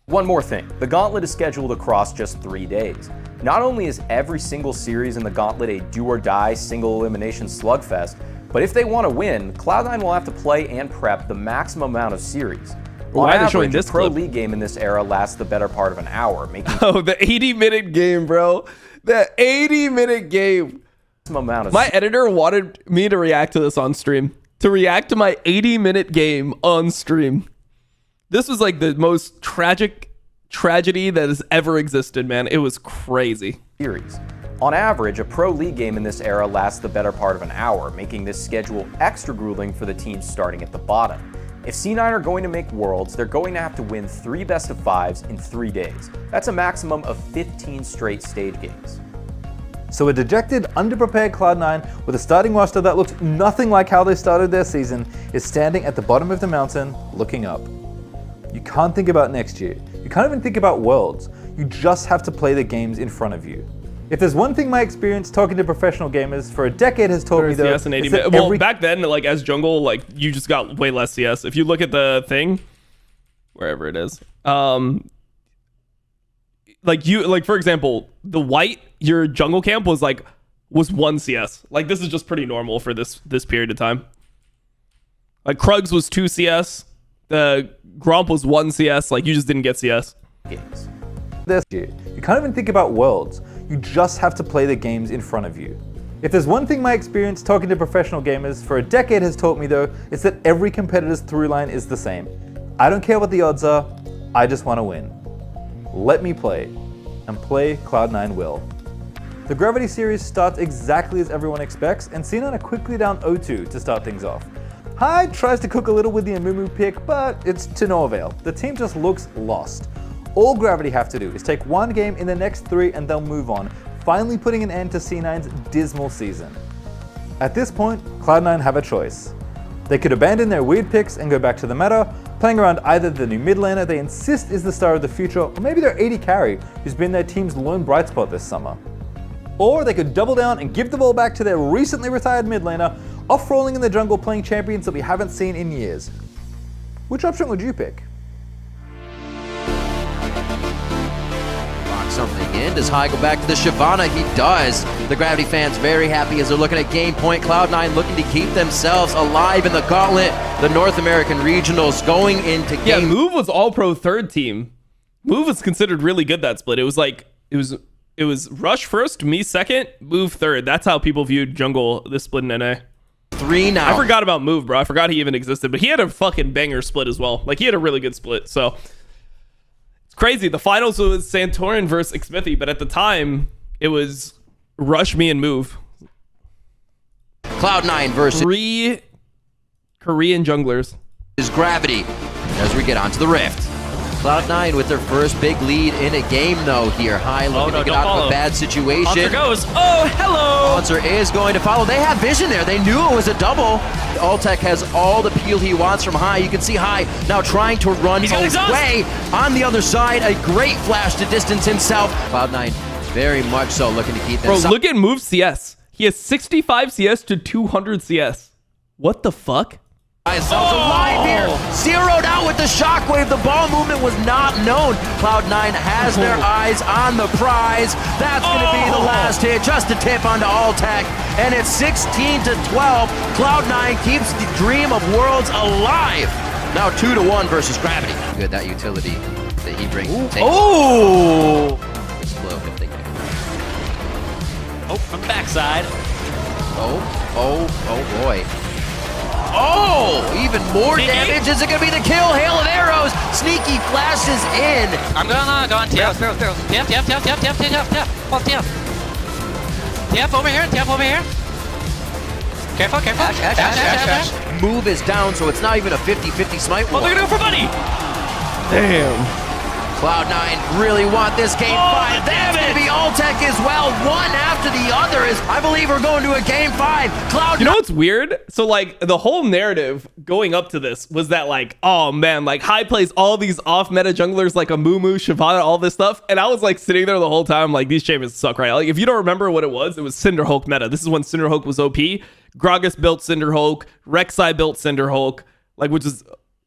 One more thing, the Gauntlet is scheduled across just 3 days. Not only is every single series in the Gauntlet a do-or-die single elimination slugfest, but if they want to win, Cloud9 will have to play and prep the maximum amount of series. Why are they showing this a pro clip? league game in this era lasts the better part of an hour, making the 80-minute game, bro. The 80-minute game. My editor wanted me to react to this on stream. To react to my 80-minute game on stream. This was like the most tragic tragedy that has ever existed, man. It was crazy. Series. On average, a pro league game in this era lasts the better part of an hour, making this schedule extra grueling for the teams starting at the bottom. If C9 are going to make Worlds, they're going to have to win 3 best-of-5s in 3 days. That's a maximum of 15 straight stage games. So a dejected, underprepared Cloud9 with a starting roster that looks nothing like how they started their season is standing at the bottom of the mountain, looking up. You can't think about next year. You can't even think about Worlds. You just have to play the games in front of you. If there's one thing my experience talking to professional gamers for a decade has taught me, though, CS and 80 is that well, back then, like as jungle, like you just got way less CS. If you look at the thing, wherever it is, like for example, the white, your jungle camp was 1 CS. Like this is just pretty normal for this period of time. Like Krugs was 2 CS, the Gromp was 1 CS. Like you just didn't get CS. Games. This year, you can't even think about Worlds. You just have to play the games in front of you. If there's one thing my experience talking to professional gamers for a decade has taught me, though, it's that every competitor's through line is the same. I don't care what the odds are, I just want to win. Let me play, and play Cloud9 will. The Gravity series starts exactly as everyone expects, and C9 are quickly down 0-2 to start things off. Hyde tries to cook a little with the Amumu pick, but it's to no avail. The team just looks lost. All Gravity have to do is take 1 game in the next 3 and they'll move on, finally putting an end to C9's dismal season. At this point, Cloud9 have a choice. They could abandon their weird picks and go back to the meta, playing around either the new mid laner they insist is the star of the future, or maybe their AD carry, who's been their team's lone bright spot this summer. Or they could double down and give the ball back to their recently retired mid laner, off-rolling in the jungle playing champions that we haven't seen in years. Which option would you pick? Something in. Does High go back to the Shyvana? He does. The Gravity fans very happy as they're looking at game point. Cloud9 looking to keep themselves alive in the gauntlet. The North American Regionals going into game. Yeah, Move was all pro 3rd team. Move was considered really good that split. It was it was Rush first, me second, Move 3rd. That's how people viewed jungle this split in NA. 3 now. I forgot about Move, bro. I forgot he even existed, but he had a fucking banger split as well. Like he had a really good split. So it's crazy. The finals was Santorin versus Xmithy, but at the time it was Rush, me, and Move. Cloud9 versus 3 Korean junglers. is Gravity as we get onto the Rift. Cloud9 with their first big lead in a game though here. High looking to get out of a bad situation. Hunter goes. Oh, hello. Hunter is going to follow. They have vision there. They knew it was a double. Altec has all the peel he wants from High. You can see High now trying to run away on the other side. A great flash to distance himself. Cloud9 very much so looking to keep them. Bro, look at Move CS. He has 65 CS to 200 CS. What the fuck? Alive here, zeroed out with the shockwave. The ball movement was not known. Cloud9 has their eyes on the prize. That's going to be the last hit, just a tip onto Altec, and it's 16-12. Cloud9 keeps the dream of Worlds alive. Now 2-1 versus Gravity. Good, that utility that he brings. Oh! Explode if they can. Oh, from the backside. Oh boy. Oh, even more damage. Is it going to be the kill? Hail of arrows. Sneaky flashes in. I'm gonna go on TF. TF. Oh, TF. TF over here. Careful. Ash. Move is down, so it's not even a 50-50 smite. Oh, they're gonna go for money. Damn. Cloud9 really want this game 5. That's going to be Altec as well. One after the other is, I believe we're going to a game 5. Cloud9. You know what's weird? So like the whole narrative going up to this was that like, oh man, like High plays all these off meta junglers like a Mumu, Shyvana, all this stuff. And I was like sitting there the whole time like these champions suck, right? Like if you don't remember what it was Cinderhulk meta. This is when Cinderhulk was OP. Gragas built Cinderhulk, Rek'Sai built Cinderhulk, like which is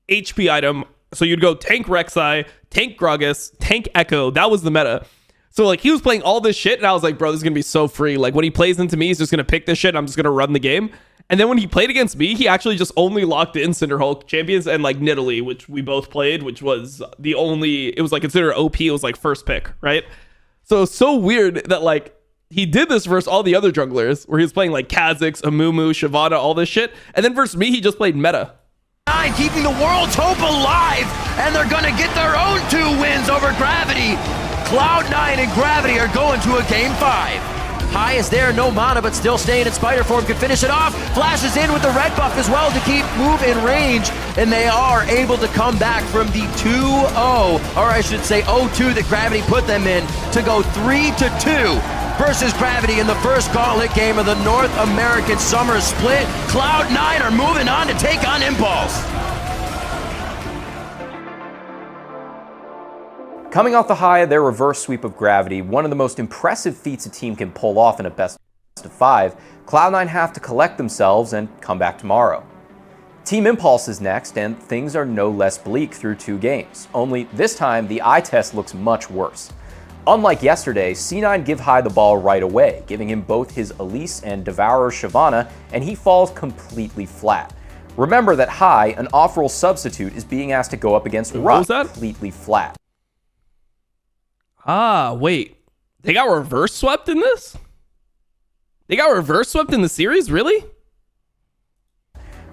HP item. So you'd go tank Rek'Sai, tank Gragas, tank Echo. That was the meta. So like he was playing all this shit and I was like, bro, this is gonna be so free. Like when he plays into me, he's just gonna pick this shit and I'm just gonna run the game. And then when he played against me, he actually just only locked in Cinderhulk champions and like Nidalee, which we both played, which was the only, it was like considered OP, it was like first pick, right? So it's so weird that like he did this versus all the other junglers where he was playing like Kha'Zix, Amumu, Shyvana, all this shit. And then versus me, he just played meta. Keeping the world's hope alive. and they're gonna get their own 2 wins over Gravity. Cloud9 and Gravity are going to a Game 5. High is there, no mana, but still staying in spider form, can finish it off. Flashes in with the red buff as well to keep move in range, and they are able to come back from the 2-0, or I should say 0-2 that Gravity put them in, to go 3-2 versus Gravity in the first gauntlet game of the North American Summer Split. Cloud9 are moving on to take on Impulse. Coming off the high of their reverse sweep of Gravity, one of the most impressive feats a team can pull off in a best of 5, Cloud9 have to collect themselves and come back tomorrow. Team Impulse is next, and things are no less bleak through 2 games. Only this time, the eye test looks much worse. Unlike yesterday, C9 give High the ball right away, giving him both his Elise and Devourer Shyvana, and he falls completely flat. Remember that High, an off-roll substitute, is being asked to go up against Rush completely flat. Ah, wait. They got reverse swept in this? They got reverse swept in the series? Really?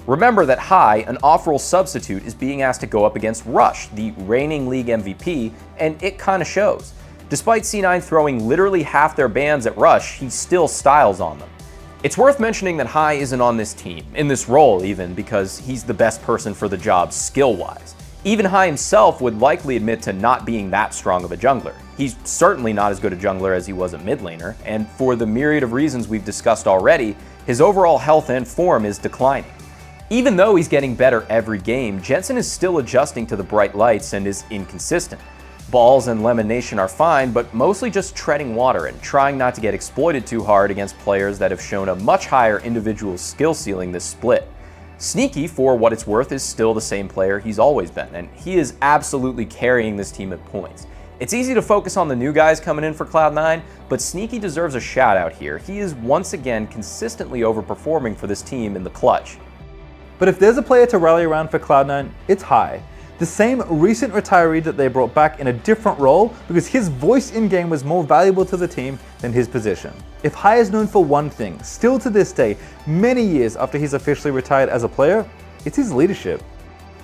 Remember that High, an off-roll substitute, is being asked to go up against Rush, the reigning league MVP, and it kinda shows. Despite C9 throwing literally half their bans at Rush, he still styles on them. It's worth mentioning that High isn't on this team, in this role even, because he's the best person for the job skill-wise. Even High himself would likely admit to not being that strong of a jungler. He's certainly not as good a jungler as he was a mid laner, and for the myriad of reasons we've discussed already, his overall health and form is declining. Even though he's getting better every game, Jensen is still adjusting to the bright lights and is inconsistent. Balls and Lemonation are fine, but mostly just treading water and trying not to get exploited too hard against players that have shown a much higher individual skill ceiling this split. Sneaky, for what it's worth, is still the same player he's always been, and he is absolutely carrying this team at points. It's easy to focus on the new guys coming in for Cloud9, but Sneaky deserves a shout out here. He is once again consistently overperforming for this team in the clutch. But if there's a player to rally around for Cloud9, it's High. The same recent retiree that they brought back in a different role because his voice in-game was more valuable to the team than his position. If High is known for one thing, still to this day, many years after he's officially retired as a player, it's his leadership.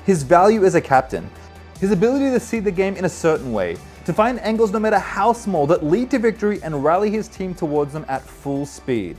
His value as a captain, his ability to see the game in a certain way, to find angles no matter how small that lead to victory and rally his team towards them at full speed.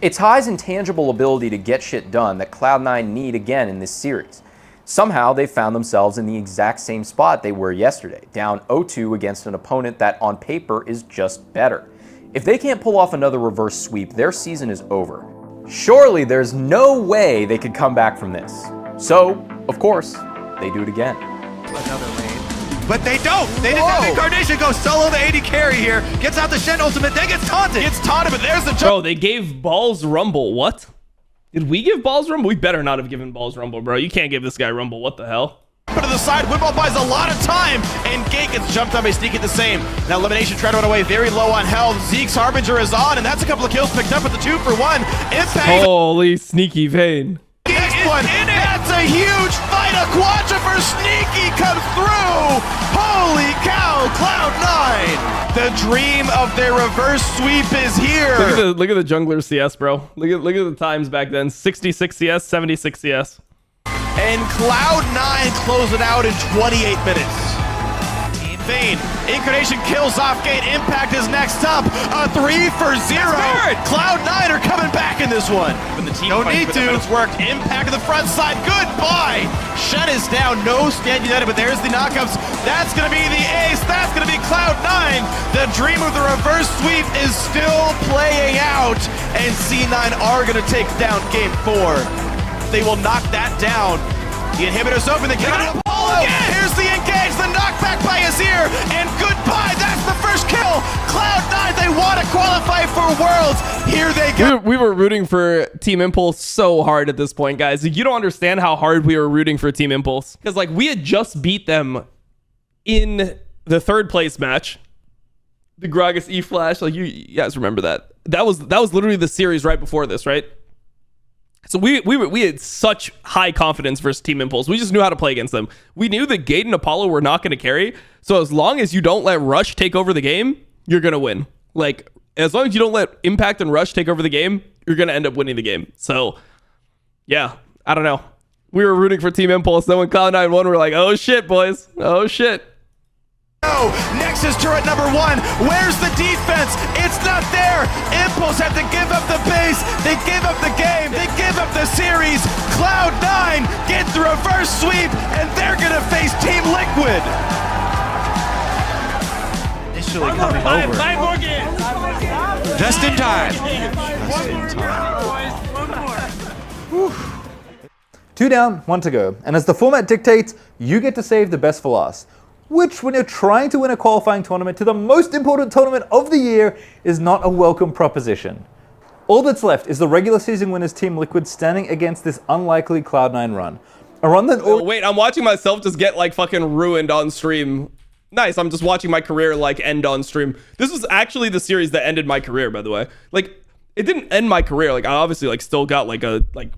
It's High's intangible ability to get shit done that Cloud9 need again in this series. Somehow they found themselves in the exact same spot they were yesterday, down 0-2 against an opponent that on paper is just better. If they can't pull off another reverse sweep, their season is over. Surely there's no way they could come back from this. So, of course, they do it again. Another raid. But they don't! They didn't have Incarnation go solo the AD carry here, gets out the Shen ultimate, then gets taunted! But there's the jump! Bro, they gave Balls Rumble. What? Did we give Balls Rumble? We better not have given Balls Rumble, bro. You can't give this guy Rumble. What the hell? To the side, Windball buys a lot of time, and Gate gets jumped on by Sneaky the same. Now Elimination trying to run away, very low on health. Zeke's Harbinger is on, and that's a couple of kills picked up with the 2-for-1. Impact. Holy Sneaky Vayne. Next one, that's a huge fight. A Quadra for Sneaky comes through. Holy cow, Cloud9. The dream of their reverse sweep is here. Look at the jungler CS, bro. Look at the times back then. 66 CS, 76 CS. And Cloud9 close it out in 28 minutes. Team Vayne, Incarnation kills off Gate. Impact is next up. A 3-for-0. Cloud9 are coming back in this one. No need to. It's worked. Impact to the front side. Goodbye. Shen is down. No stand united, but there's the knockups. That's going to be the ace. That's going to be Cloud9. The dream of the reverse sweep is still playing out. And C9 are going to take down Game 4. They will knock that down. The inhibitor's open. They get out of Apollo. Here's the engage. The knockback by Azir. And goodbye. That's the first kill. Cloud9, they want to qualify for Worlds. Here they go. We were rooting for Team Impulse so hard at this point, guys. You don't understand how hard we were rooting for Team Impulse. Because, like, we had just beat them in the 3rd place match. The Gragas E-Flash. Like, you guys remember that. That was literally the series right before this, right? So we had such high confidence versus Team Impulse. We just knew how to play against them. We knew that Gate and Apollo were not going to carry. So as long as you don't let Rush take over the game, you're going to win. Like, as long as you don't let Impact and Rush take over the game, you're going to end up winning the game. So, yeah, I don't know. We were rooting for Team Impulse. Then when Cloud9 won, we're like, oh shit, boys. Oh shit. Oh, Nexus turret number 1. Where's the defense? It's not there. Impulse have to give up the base. They give up the game. They give up the series. Cloud9 gets the reverse sweep, and they're gonna face Team Liquid. Initially coming over. Five more games. Just in time. Whew. 2 down, 1 to go. And as the format dictates, you get to save the best for last. Which, when you're trying to win a qualifying tournament to the most important tournament of the year, is not a welcome proposition. All that's left is the regular season winners Team Liquid standing against this unlikely Cloud9 run. A run that... Oh, wait, I'm watching myself just get like fucking ruined on stream. Nice, I'm just watching my career like end on stream. This was actually the series that ended my career, by the way. Like, it didn't end my career. Like, I obviously like still got like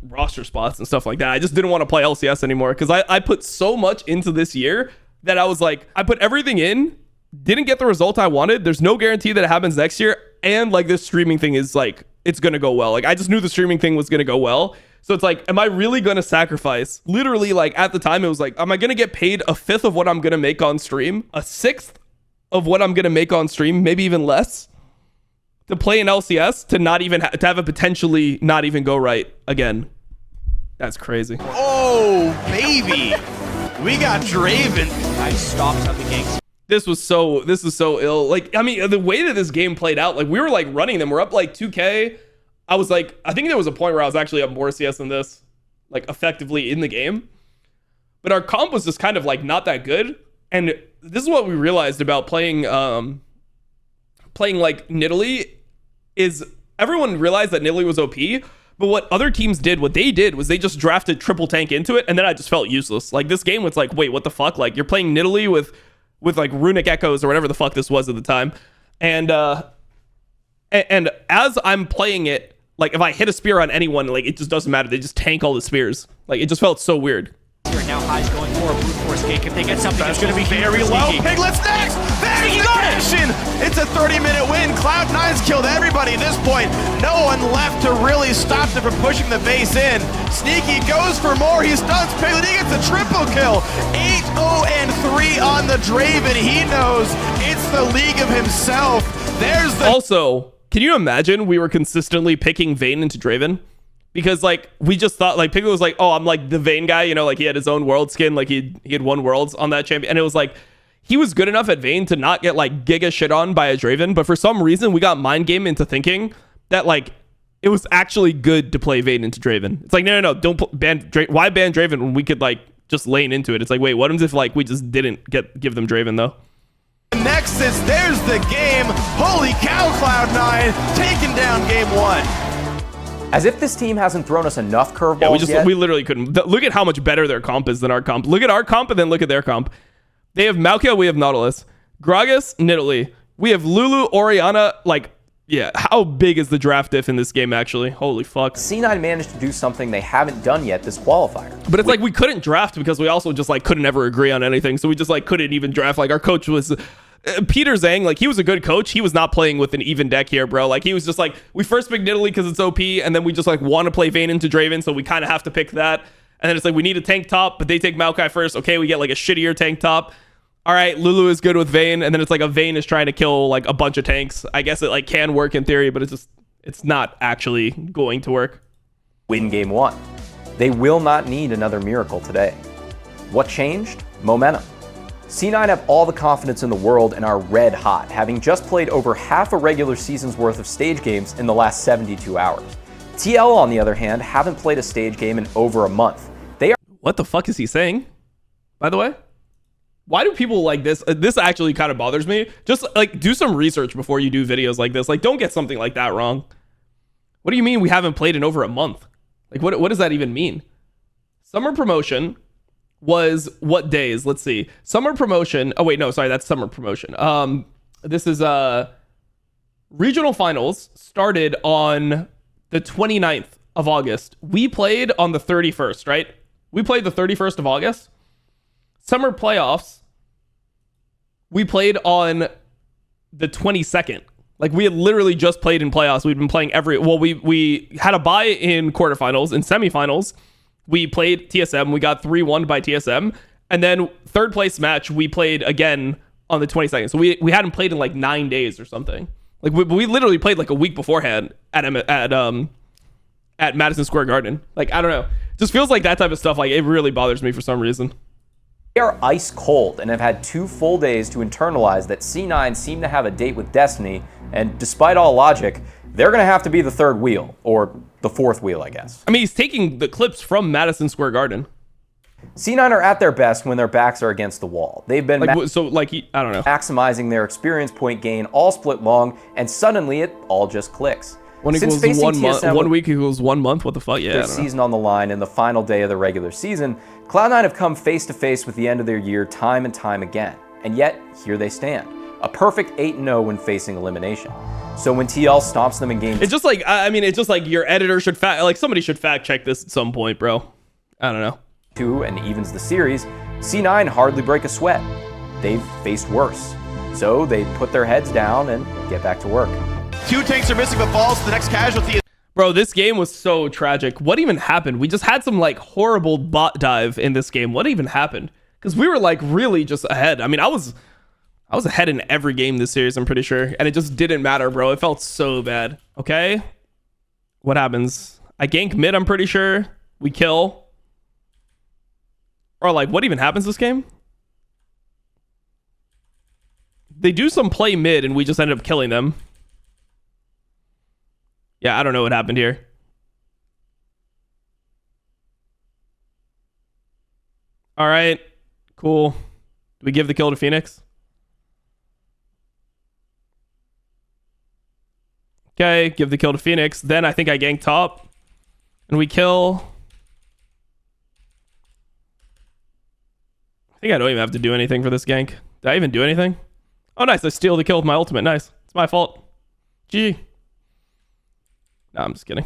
roster spots and stuff like that. I just didn't want to play LCS anymore because I put so much into this year that I was like, I put everything in, didn't get the result I wanted. There's no guarantee that it happens next year. And like this streaming thing is like, it's going to go well. Like I just knew the streaming thing was going to go well. So it's like, am I really going to sacrifice? Literally, like at the time, it was like, am I going to get paid 1/5 of what I'm going to make on stream? 1/6 of what I'm going to make on stream? Maybe even less? To play in LCS, to not even to have it potentially not even go right again. That's crazy. Oh, baby. We got Draven. Nice stops on the ganks. This is so ill. Like, I mean, the way that this game played out, like we were like running them. We're up like 2K. I was like, I think there was a point where I was actually up more CS than this, like effectively in the game. But our comp was just kind of like not that good. And this is what we realized about playing like Nidalee is everyone realized that Nidalee was OP. But what other teams did, what they did was they just drafted triple tank into it, and then I just felt useless. Like this game was like, wait, what the fuck? Like you're playing Nidalee with like runic echoes or whatever the fuck this was at the time, and as I'm playing it, like if I hit a spear on anyone, like it just doesn't matter. They just tank all the spears. Like it just felt so weird. Now High's going for a brute force cake. If they get something, That's it's going to be very low. Piglets next. There's the connection. It's a 30-minute win. Cloud9's killed everybody at this point. No one left to really stop them from pushing the base in. Sneaky goes for more. He stuns Piglet. He gets a triple kill. 8-0-3 on the Draven. He knows it's the league of himself. There's the... Also, can you imagine we were consistently picking Vayne into Draven? Because like we just thought like Piglet was like, oh, I'm like the Vayne guy, you know, like he had his own world skin, like he had won worlds on that champion, and it was like he was good enough at Vayne to not get like giga shit on by a Draven, but for some reason we got mind game into thinking that like it was actually good to play Vayne into Draven. It's like no, don't ban why ban Draven when we could like just lane into it? It's like, wait, what if like we just didn't give them Draven though? Nexus, there's the game. Holy cow, Cloud9 taking down game 1. As if this team hasn't thrown us enough curveballs Yeah, we literally couldn't. Look at how much better their comp is than our comp. Look at our comp and then look at their comp. They have Maokai, we have Nautilus. Gragas, Nidalee. We have Lulu, Orianna. Like, yeah, how big is the draft diff in this game, actually? Holy fuck. C9 managed to do something they haven't done yet this qualifier. But it's like we couldn't draft because we also just like couldn't ever agree on anything. So we just like couldn't even draft. Like our coach was... Peter Zhang, like he was a good coach. He was not playing with an even deck here, bro. Like he was just like, we first pick Nidalee because it's OP, and then we just like want to play Vayne into Draven, so we kind of have to pick that. And then it's like we need a tank top, but they take Maokai first. Okay, we get like a shittier tank top. All right, Lulu is good with Vayne, and then it's like a Vayne is trying to kill like a bunch of tanks. I guess it like can work in theory, but it's not actually going to work. Win game 1. They will not need another miracle today. What changed? Momentum. C9 have all the confidence in the world and are red hot, having just played over half a regular season's worth of stage games in the last 72 hours. TL, on the other hand, haven't played a stage game in over a month. They are... What the fuck is he saying, by the way? Why do people like this? This actually kind of bothers me. Just like do some research before you do videos like this. Like don't get something like that wrong. What do you mean we haven't played in over a month? Like what does that even mean? Summer promotion was what days? Let's see. Summer promotion. Oh wait, no, sorry, that's summer promotion. This is regional finals started on the 29th of August. We played on the 31st, right? We played the 31st of August. Summer playoffs, we played on the 22nd. Like we had literally just played in playoffs. We'd been playing we had a bye in quarterfinals and semifinals. we played TSM. We got 3-1 by TSM. And then third place match, we played again on the 22nd. So we hadn't played in like 9 days or something. Like we literally played like a week beforehand at Madison Square Garden. Like, I don't know. Just feels like that type of stuff. Like, it really bothers me for some reason. They are ice cold and have had 2 full days to internalize that C9 seem to have a date with Destiny, and despite all logic, they're going to have to be the third wheel, or the fourth wheel, I guess. I mean, he's taking the clips from Madison Square Garden. C9 are at their best when their backs are against the wall. They've been I don't know. maximizing their experience point gain all split long, and suddenly it all just clicks. Since facing 1 month, 1 week equals 1 month. What the fuck? Yeah. Their season on the line in the final day of the regular season, Cloud9 have come face to face with the end of their year time and time again. And yet, here they stand. A perfect 8-0 when facing elimination. So when TL stomps them in game... It's just like, I mean, it's just like your editor should somebody should fact check this at some point, bro. I don't know. 2 and evens the series, C9 hardly break a sweat. They've faced worse. So they put their heads down and get back to work. 2 tanks are missing, but falls to the next casualty. Bro, this game was so tragic. What even happened? We just had some like horrible bot dive in this game. What even happened? Because we were like really just ahead. I mean, I was ahead in every game this series, I'm pretty sure. And it just didn't matter, bro. It felt so bad. Okay. What happens? I gank mid, I'm pretty sure. We kill. Or like, what even happens this game? They do some play mid and we just ended up killing them. Yeah, I don't know what happened here. All right, cool. Do we give the kill to Phoenix? Okay, give the kill to Phoenix. Then I think I gank top. And we kill. I think I don't even have to do anything for this gank. Did I even do anything? Oh, nice. I steal the kill with my ultimate. Nice. It's my fault. GG. No, I'm just kidding.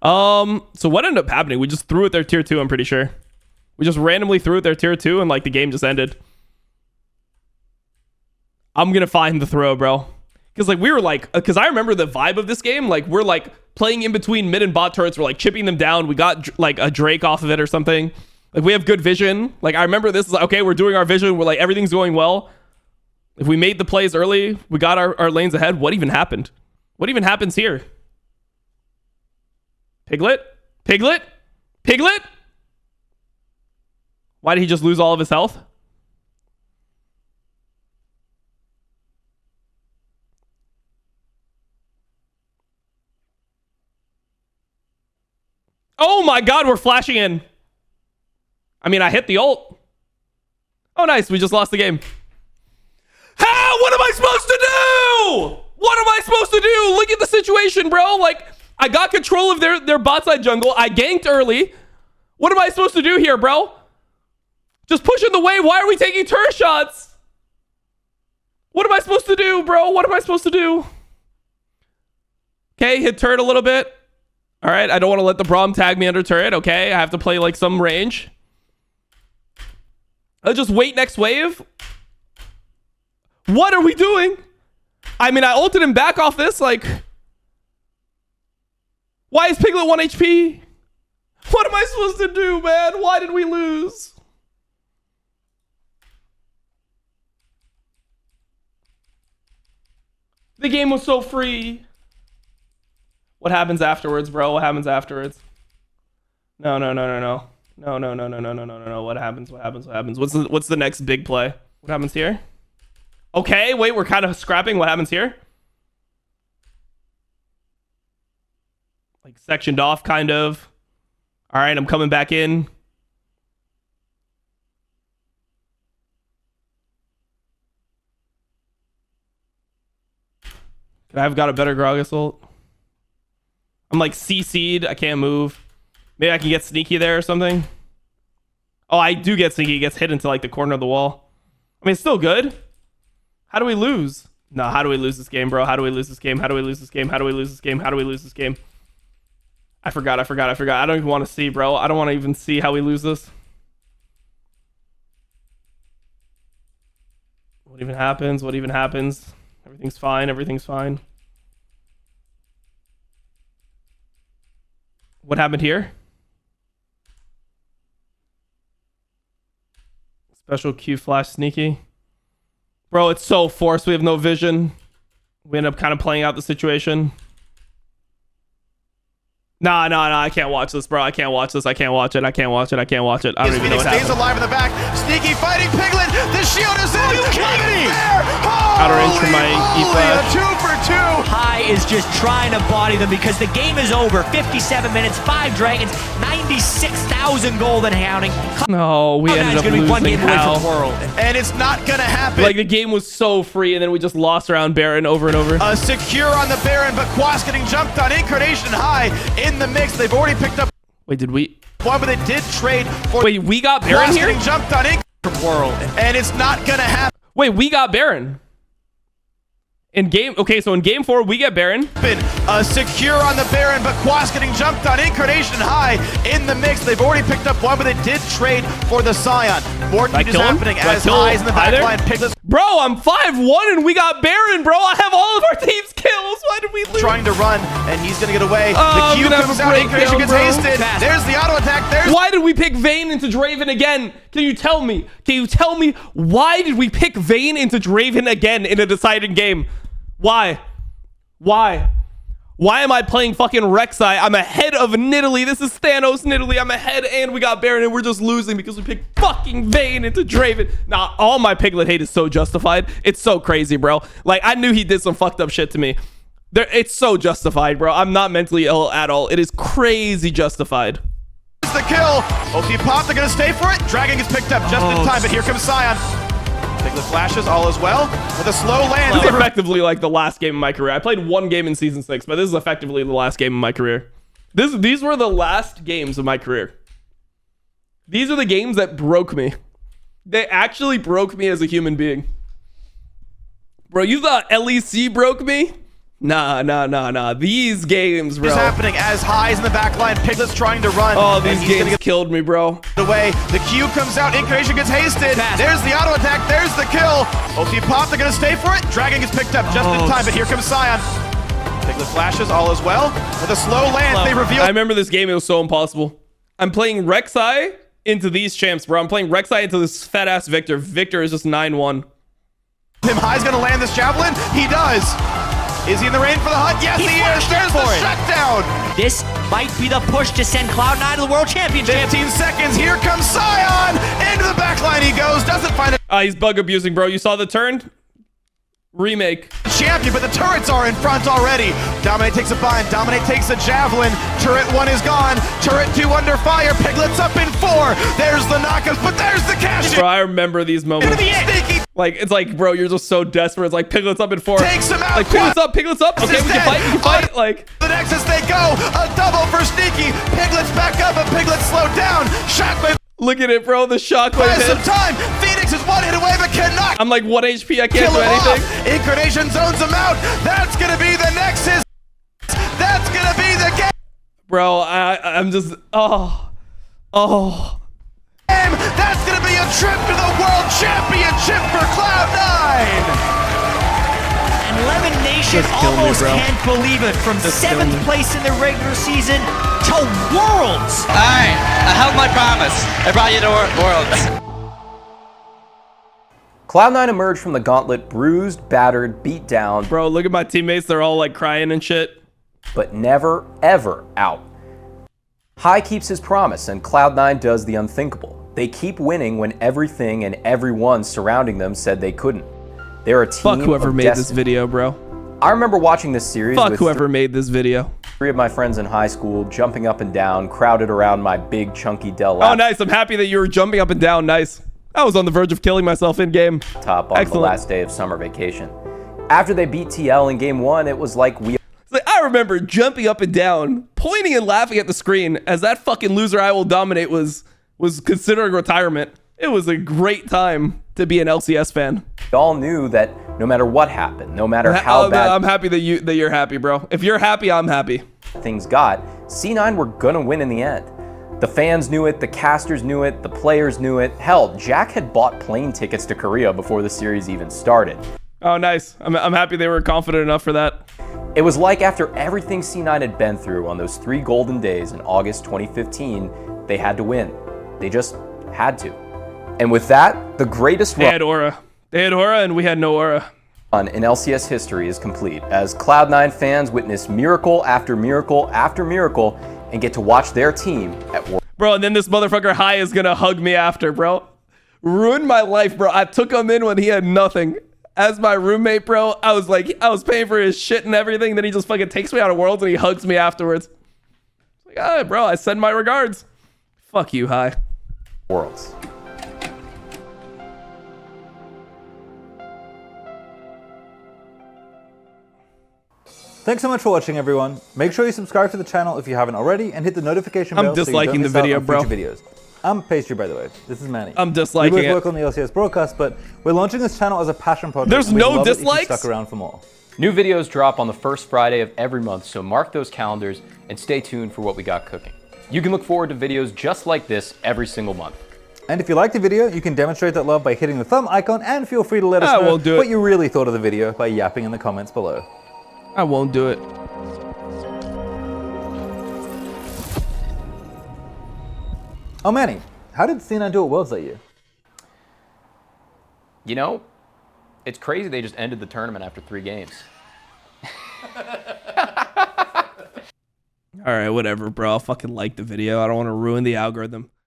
So what ended up happening? We just threw at their tier 2, I'm pretty sure. We just randomly threw at their tier 2 and like the game just ended. I'm gonna find the throw, bro. Because like we were like, because I remember the vibe of this game. Like we're like playing in between mid and bot turrets. We're like chipping them down. We got like a Drake off of it or something. Like we have good vision. Like I remember this is like, okay, we're doing our vision. We're like, everything's going well. If we made the plays early, we got our lanes ahead. What even happened? What even happens here? Piglet? Piglet? Piglet? Why did he just lose all of his health? Oh my god, we're flashing in. I mean, I hit the ult. Oh, nice. We just lost the game. How? What am I supposed to do? What am I supposed to do? Look at the situation, bro. Like, I got control of their bot side jungle. I ganked early. What am I supposed to do here, bro? Just pushing the wave. Why are we taking turret shots? What am I supposed to do, bro? What am I supposed to do? Okay, hit turret a little bit. All right, I don't want to let the Braum tag me under turret. Okay, I have to play like some range. I'll just wait next wave. What are we doing? I mean, I ulted him back off this. Like, why is Piglet 1 HP? What am I supposed to do, man? Why did we lose? The game was so free. What happens afterwards, bro? What happens afterwards? No. What happens? What's the next big play? What happens here? Okay, wait, we're kind of scrapping. What happens here? Like sectioned off, kind of. All right, I'm coming back in. Could I have got a better Gragas ult? I'm like CC'd. I can't move. Maybe I can get sneaky there or something. Oh, I do get sneaky. He gets hit into like the corner of the wall. I mean, it's still good. How do we lose? No, how do we lose this game, bro? How do we lose this game? How do we lose this game? How do we lose this game? How do we lose this game? I forgot. I don't even want to see, bro. I don't want to even see how we lose this. What even happens? What even happens? Everything's fine. Everything's fine. What happened here? Special Q flash sneaky. Bro, it's so forced. We have no vision. We end up kind of playing out the situation. Nah, I can't watch this, bro. I can't watch this. I can't watch it. I don't even know what Stays happened. alive in the back. Sneaky fighting Piglet. The shield is in. Outer range for my E-flash. A 2 for 2. High is just trying to body them because the game is over. 57 minutes, 5 dragons, 96,000 gold and counting. No, we ended up gonna be one losing. game away How? from world. And it's not going to happen. Like, the game was so free, and then we just lost around Baron over and over. Secure on the Baron, but Quas getting jumped on. Incarnation High in the mix. They've already picked up Wait, did we? one, but they did trade for. Wait, we got Baron Quas here? getting jumped on from world. And it's not going to happen. Wait, we got Baron. In game, okay, so in game 4, we get Baron. Secure on the Baron, but Quas getting jumped on. Incarnation High in the mix. They've already picked up one, but they did trade for the Scion. More damage is happening as High's in the back line. Piglet's Bro, I'm 5-1 and we got Baron, bro. I have all of our team's kills. Why did we lose? trying to run, and he's going to get away. Oh, The Q comes out. Incarnation gets hasted. There's the auto attack. There's Why did we pick Vayne into Draven again? Can you tell me? Can you tell me why did we pick Vayne into Draven again in a deciding game? Why? Why am I playing fucking Rek'Sai? I'm ahead of Nidalee. This is Thanos Nidalee. I'm ahead, and we got Baron, and we're just losing because we picked fucking Vayne into Draven. Nah, all my Piglet hate is so justified. It's so crazy, bro. Like, I knew he did some fucked up shit to me. It's so justified, bro. I'm not mentally ill at all. It is crazy justified. the kill. OP pop, they're going to stay for it. Dragon gets picked up just in time, but here comes Scion. Piglet flashes, all is well. With a slow land. This is effectively like the last game of my career. I played one game in Season 6, but this is effectively the last game of my career. These were the last games of my career. These are the games that broke me. They actually broke me as a human being. Bro, you thought LEC broke me? Nah. These games, bro. What's happening as Highs in the back line. Piglet's trying to run. Oh, these games killed me, bro. Away. The Q comes out. Incarnation gets hasted. There's the auto attack. There's the kill. OP pop. They're going to stay for it. Dragon gets picked up just in time, but here comes Scion. Piglet flashes. All is well. With a slow land, they reveal. I remember this game. It was so impossible. I'm playing Rek'Sai into these champs, bro. I'm playing Rek'Sai into this fat-ass Victor. Victor is just 9-1. Tim High's going to land this javelin. He does. Is he in the rain for the hunt? Yes, he is. There's the shutdown. This might be the push to send Cloud9 to the World Championship. 15 seconds. Here comes Scion. Into the backline he goes. Doesn't find a He's bug abusing, bro. You saw the turn? Remake. champion, but the turrets are in front already. Dominate takes a bind. Dominate takes a javelin. Turret 1 is gone. Turret 2 under fire. Piglet's up in 4. There's the knockups, but there's the cash. Bro, I remember these moments. Sneaky Like, it's like, bro, you're just so desperate. It's like, Piglet's up in 4. takes him out. Like, Piglet's up. Okay, we can fight. Like, The Nexus they go. A double for Sneaky. Piglet's back up, but Piglet's slowed down. Shockwave look at it, bro. The shockwave has some hit. time. Phoenix is 1 hit away, but cannot I'm like 1 HP. I can't kill do him anything. off. Incarnation zones him out. That's gonna be the Nexus. That's gonna be the game. Bro, I'm just, oh. That's gonna be a trip to the World Championship for Cloud9. And Lemon Nation almost can't believe it. From 7th place in the regular season to Worlds. Alright, I held my promise. I brought you to Worlds. Cloud9 emerged from the gauntlet bruised, battered, beat down, Bro, look at my teammates. They're all like crying and shit. but never, ever out. High keeps his promise, and Cloud9 does the unthinkable. They keep winning when everything and everyone surrounding them said they couldn't. They're a team Fuck whoever of made destiny. this video, bro. I remember watching this series Fuck with whoever made this video. 3 of my friends in high school jumping up and down, crowded around my big chunky Dell Oh, nice. I'm happy that you were jumping up and down. Nice. I was on the verge of killing myself in game. laptop on the last day of summer vacation. After they beat TL in game 1, it was like we It's like, I remember jumping up and down, pointing and laughing at the screen as that fucking loser IWillDominate was considering retirement. It was a great time to be an LCS fan. all knew that no matter what happened, no matter how bad I'm happy that you're happy, bro. If you're happy, I'm happy. things got, C9 were gonna win in the end. The fans knew it, the casters knew it, the players knew it. Hell, Jack had bought plane tickets to Korea before the series even started. Oh, nice. I'm happy they were confident enough for that. It was like after everything C9 had been through on those 3 golden days in August 2015, they had to win. They just had to. And with that, The greatest They had aura. They had aura and we had no aura. run in LCS history is complete as Cloud9 fans witness miracle after miracle after miracle and get to watch their team at war. Bro, and then this motherfucker High is gonna hug me after, bro. Ruined my life, bro. I took him in when he had nothing. As my roommate, bro, I was paying for his shit and everything. Then he just fucking takes me out of Worlds and he hugs me afterwards. Like, ah, bro, I send my regards. Fuck you, High. Worlds. Thanks so much for watching, everyone. Make sure you subscribe to the channel if you haven't already, and hit the notification bell. I'm disliking the so you video, don't miss out on bro. future videos. I'm Pastry, by the way. This is Manny. I'm disliking we both it. work on the LCS broadcast, but we're launching this channel as a passion project. There's and we'd no love it if you dislikes? stuck around for more. New videos drop on the first Friday of every month, so mark those calendars and stay tuned for what we got cooking. You can look forward to videos just like this every single month. And if you liked the video, you can demonstrate that love by hitting the thumb icon, and feel free to let us I know won't do what it. you really thought of the video by yapping in the comments below. I won't do it. Oh, Manny, how did C9 do at Worlds that year? You know, it's crazy they just ended the tournament after 3 games. All right, whatever, bro. I'll fucking like the video. I don't want to ruin the algorithm.